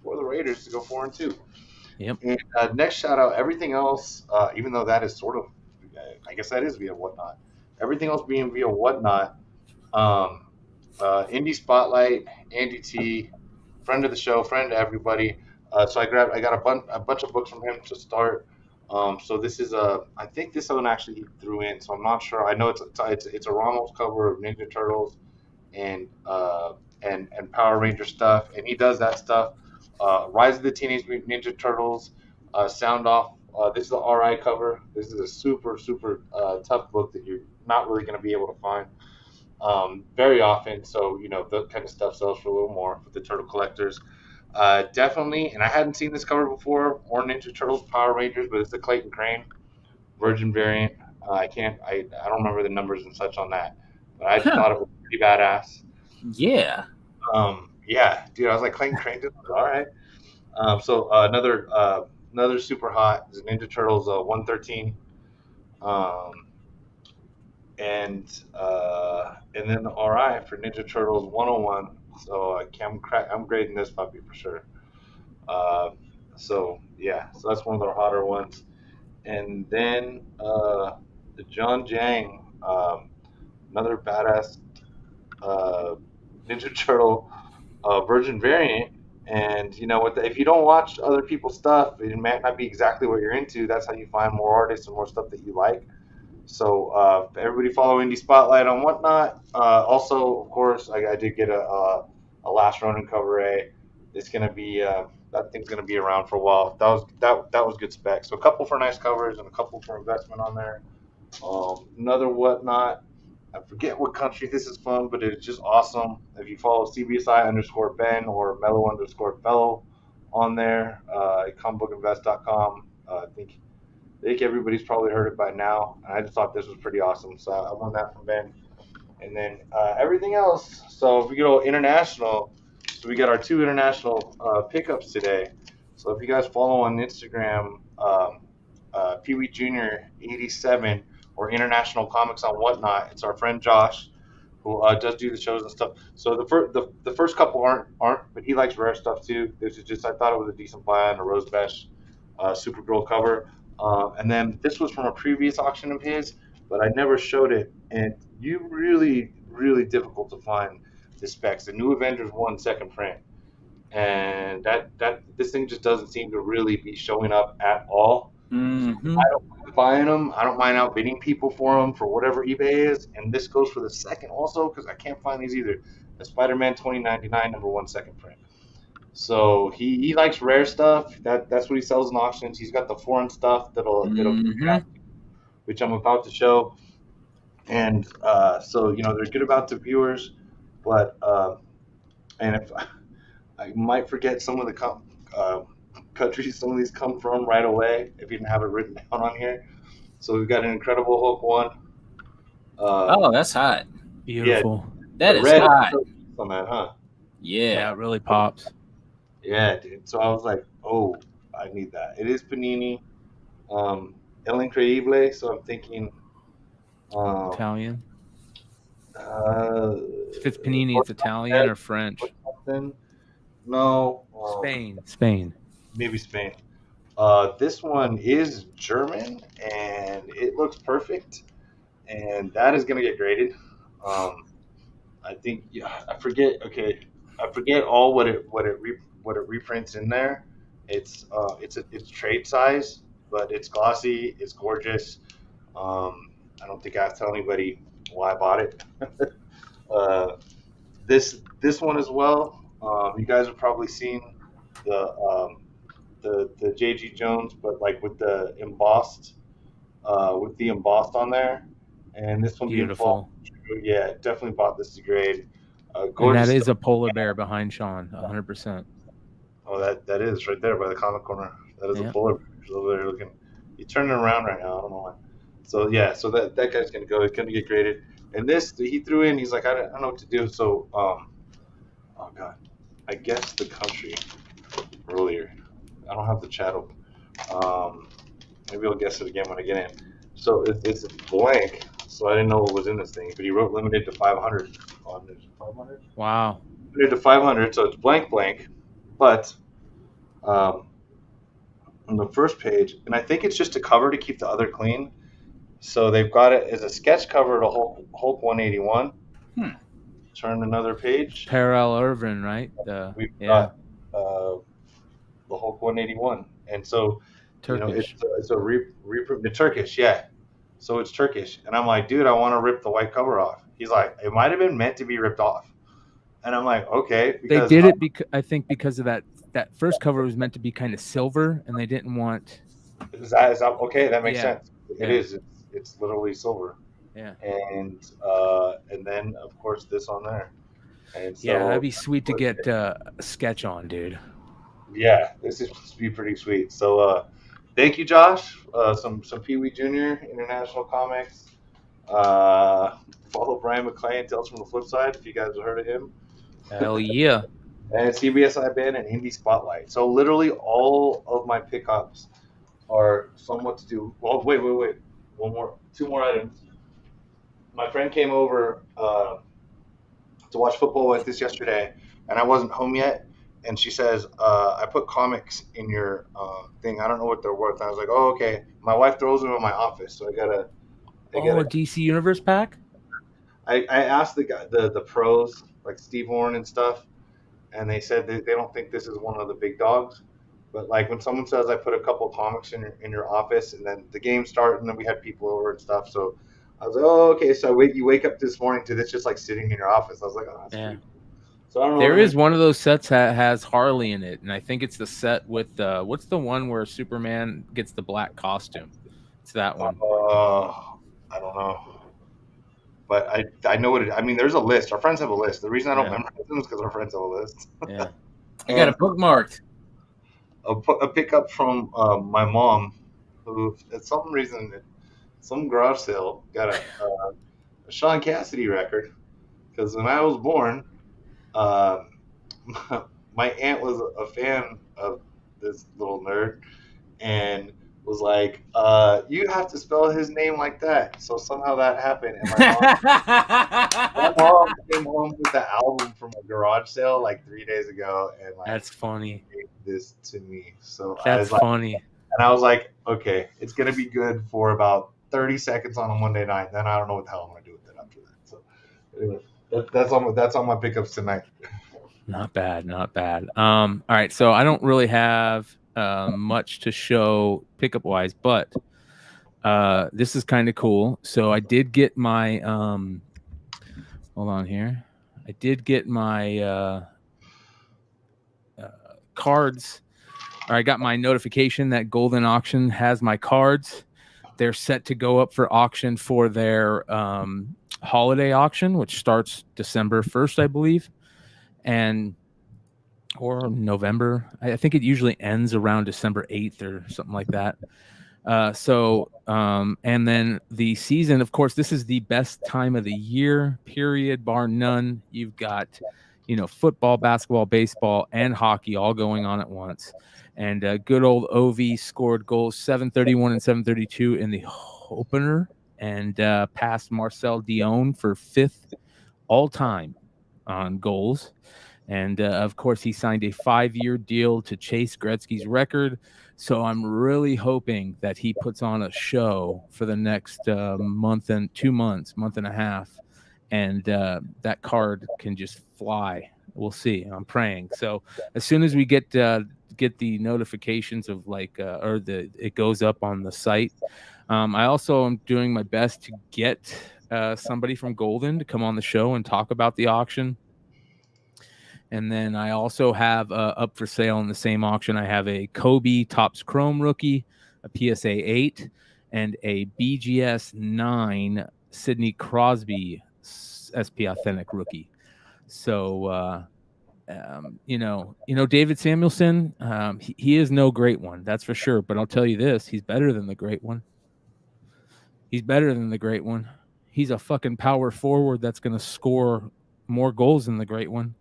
Raiders to go 4-2. Yep. And next shout out, everything else, even though that is sort of, I guess that is via whatnot. Everything else being via whatnot, Indie Spotlight, Andy T, friend of the show, friend to everybody. So I got a bunch of books from him to start. So this is I think this one actually he threw in, so I'm not sure. I know it's a Ramos cover of Ninja Turtles and Power Ranger stuff, and he does that stuff. Rise of the Teenage Mutant Ninja Turtles, Sound Off. This is the RI cover. This is a super tough book that you're not really going to be able to find very often. So, that kind of stuff sells for a little more for the turtle collectors. Definitely, and I hadn't seen this cover before, more Ninja Turtles, Power Rangers, but it's the Clayton Crane Virgin variant. I don't remember the numbers and such on that, but I thought it was pretty badass. Yeah. Yeah, dude, I was like, Clayton Crankton, all right. So another super hot is Ninja Turtles 113, and then RI for Ninja Turtles 101. So I'm grading this puppy for sure. So yeah, so that's one of the hotter ones. And then the John Jang, another badass Ninja Turtle Virgin variant. And if you don't watch other people's stuff, it might not be exactly what you're into. That's how you find more artists and more stuff that you like. So everybody follow Indie Spotlight on Whatnot. Also, of course, I did get a Last Ronin cover A. It's gonna be that thing's gonna be around for a while. That was good spec. So a couple for nice covers and a couple for investment on there. Another Whatnot. I forget what country this is from, but it's just awesome. If you follow CBSI_Ben or Mellow_Fellow on there, comicbookinvest.com. I think everybody's probably heard it by now. And I just thought this was pretty awesome. So I won that from Ben. And then everything else. So if we go international, so we got our 2 international pickups today. So if you guys follow on Instagram, Pee Wee Jr. 87 or International Comics on Whatnot, it's our friend Josh who does do the shows and stuff. So the first couple aren't, but he likes rare stuff too. This is just, I thought it was a decent buy on a Rose Besh Supergirl cover. And then this was from a previous auction of his, but I never showed it. And you really, really difficult to find the specs. The New Avengers 1 second print. And that this thing just doesn't seem to really be showing up at all. Mm-hmm. I don't mind buying them. I don't mind outbidding people for them for whatever eBay is. And this goes for the second also because I can't find these either. The Spider-Man 2099 number 1 second print. So he likes rare stuff. That's what he sells in auctions. He's got the foreign stuff that'll which I'm about to show. And so they're good about the viewers, but and if I might forget some of the countries some of these come from right away if you didn't have it written down on here. So we've got an Incredible Hulk 1. Oh, that's hot. Beautiful. Yeah, that is hot. On that, huh? Yeah, it really pops. Yeah, dude. So I was like, oh, I need that. It is Panini. El Increíble. So I'm thinking Italian. If it's Panini, it's Italian or French. No. Spain. Maybe Spain. This one is German, and it looks perfect, and that is going to get graded. I think I forget. Okay, I forget all what it reprints in there. It's trade size, but it's glossy. It's gorgeous. I don't think I have to tell anybody why I bought it. This one as well. You guys have probably seen the JG Jones, but like with the embossed on there, and this one beautiful. Yeah, definitely bought this to grade. And that is a polar bear behind Sean, 100%. Oh, that is right there by the comic corner. That is a polar bear over there looking. He's turning around right now. I don't know why. So yeah, so that guy's gonna go. He's gonna get graded. And this he threw in. He's like, I don't know what to do. So oh god, I guessed the country earlier. I don't have the chat open. Maybe I'll guess it again when I get in. So it's blank. So I didn't know what was in this thing. But he wrote limited to 500 on this. 500. Wow. Limited to 500. So it's blank. But on the first page, and I think it's just a cover to keep the other clean. So they've got it as a sketch cover to Hulk 181. Turn another page. Parallel Irvin, right? We've got the Hulk 181, and so Turkish. it's a reprint. The Turkish, yeah. So it's Turkish, and I'm like, dude, I want to rip the white cover off. He's like, it might have been meant to be ripped off, and I'm like, okay. They did it because of that first cover was meant to be kind of silver, and they didn't want. Is that okay? That makes sense. Yeah. It is. It's literally silver. Yeah. And then of course this on there. And so, that'd be sweet to get a sketch on, dude. Yeah, this is supposed to be pretty sweet. So thank you, Josh. Some Pee Wee Jr. International Comics. Follow Brian McClain, Tales from the Flipside, if you guys have heard of him. Hell yeah. And CBSI Bin and Indie Spotlight. So literally all of my pickups are somewhat to do. Well, wait. Two more items. My friend came over to watch football with us yesterday, and I wasn't home yet. And she says, I put comics in your thing. I don't know what they're worth. And I was like, oh, okay. My wife throws them in my office, so I gotta. A DC Universe pack? I asked the guy, the pros, like Steve Horn and stuff, and they said they don't think this is one of the big dogs. But like when someone says I put a couple comics in your office, and then the game started, and then we had people over and stuff. So I was like, oh, okay. So you wake up this morning to this just like sitting in your office. I was like, oh, that's pretty cool. So I don't know. There is one of those sets that has Harley in it, and I think it's the set with what's the one where Superman gets the black costume? It's that one. I don't know. But I know what it. I mean, there's a list. Our friends have a list. The reason I don't memorize them is because our friends have a list. Yeah, I got it bookmarked. A pickup from my mom, who at some reason, some garage sale got a Sean Cassidy record. Because when I was born, my aunt was a fan of this little nerd, and was like, you have to spell his name like that. So somehow that happened. And my mom came home with the album from a garage sale like 3 days ago. And like, that's funny. Gave this to me. So that's funny. And I was like, okay, it's going to be good for about 30 seconds on a Monday night. Then I don't know what the hell I'm going to do with it after that. So anyway, that's on my pickups tonight. Not bad. All right. So I don't really have much to show pickup wise, but this is kind of cool. So I did get my hold on here. I did get my cards, or I got my notification that Golden Auction has my cards. They're set to go up for auction for their holiday auction, which starts December 1st, I believe, or November. I think it usually ends around December 8th or something like that. And then the season, of course, this is the best time of the year, period, bar none. You've got, football, basketball, baseball, and hockey all going on at once. And good old OV scored goals 731 and 732 in the opener, and passed Marcel Dion for 5th all time on goals. And of course, he signed a 5-year deal to chase Gretzky's record. So I'm really hoping that he puts on a show for the next month and a half, and that card can just fly. We'll see. I'm praying. So as soon as we get the notifications of it goes up on the site. I also am doing my best to get somebody from Golden to come on the show and talk about the auction. And then I also have up for sale in the same auction. I have a Kobe Topps Chrome rookie, a PSA 8, and a BGS 9 Sidney Crosby SP Authentic rookie. So, David Samuelson, he is no great one, that's for sure. But I'll tell you this, he's better than the great one. He's a fucking power forward that's going to score more goals than the great one.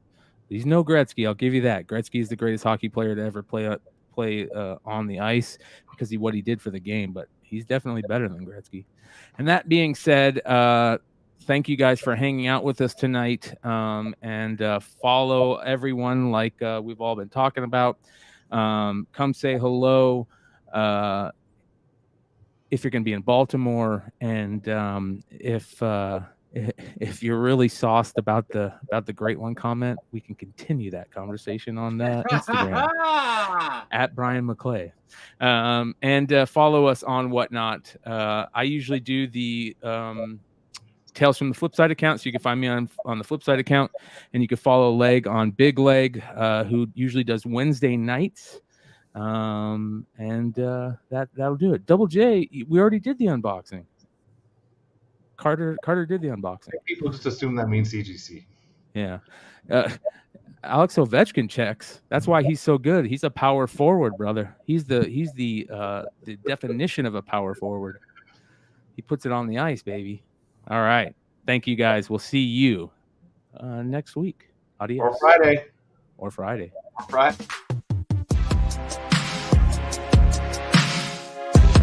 He's no Gretzky, I'll give you that. Gretzky is the greatest hockey player to ever play on the ice because of what he did for the game, but he's definitely better than Gretzky. And that being said, thank you guys for hanging out with us tonight, and follow everyone like we've all been talking about. Come say hello if you're going to be in Baltimore, and if you're really sauced about the great one comment, we can continue that conversation on Instagram at Brian McClay, and follow us on Whatnot. I usually do the Tales from the Flipside account, so you can find me on the Flipside account, and you can follow Leg on Big Leg, who usually does Wednesday nights. And that'll do it. Double J, we already did the unboxing. Carter did the unboxing. People just assume that means CGC. Yeah. Alex Ovechkin checks. That's why he's so good. He's a power forward, brother. He's the definition of a power forward. He puts it on the ice, baby. All right. Thank you guys. We'll see you next week. Adios. Or Friday. Or Friday. Or Friday.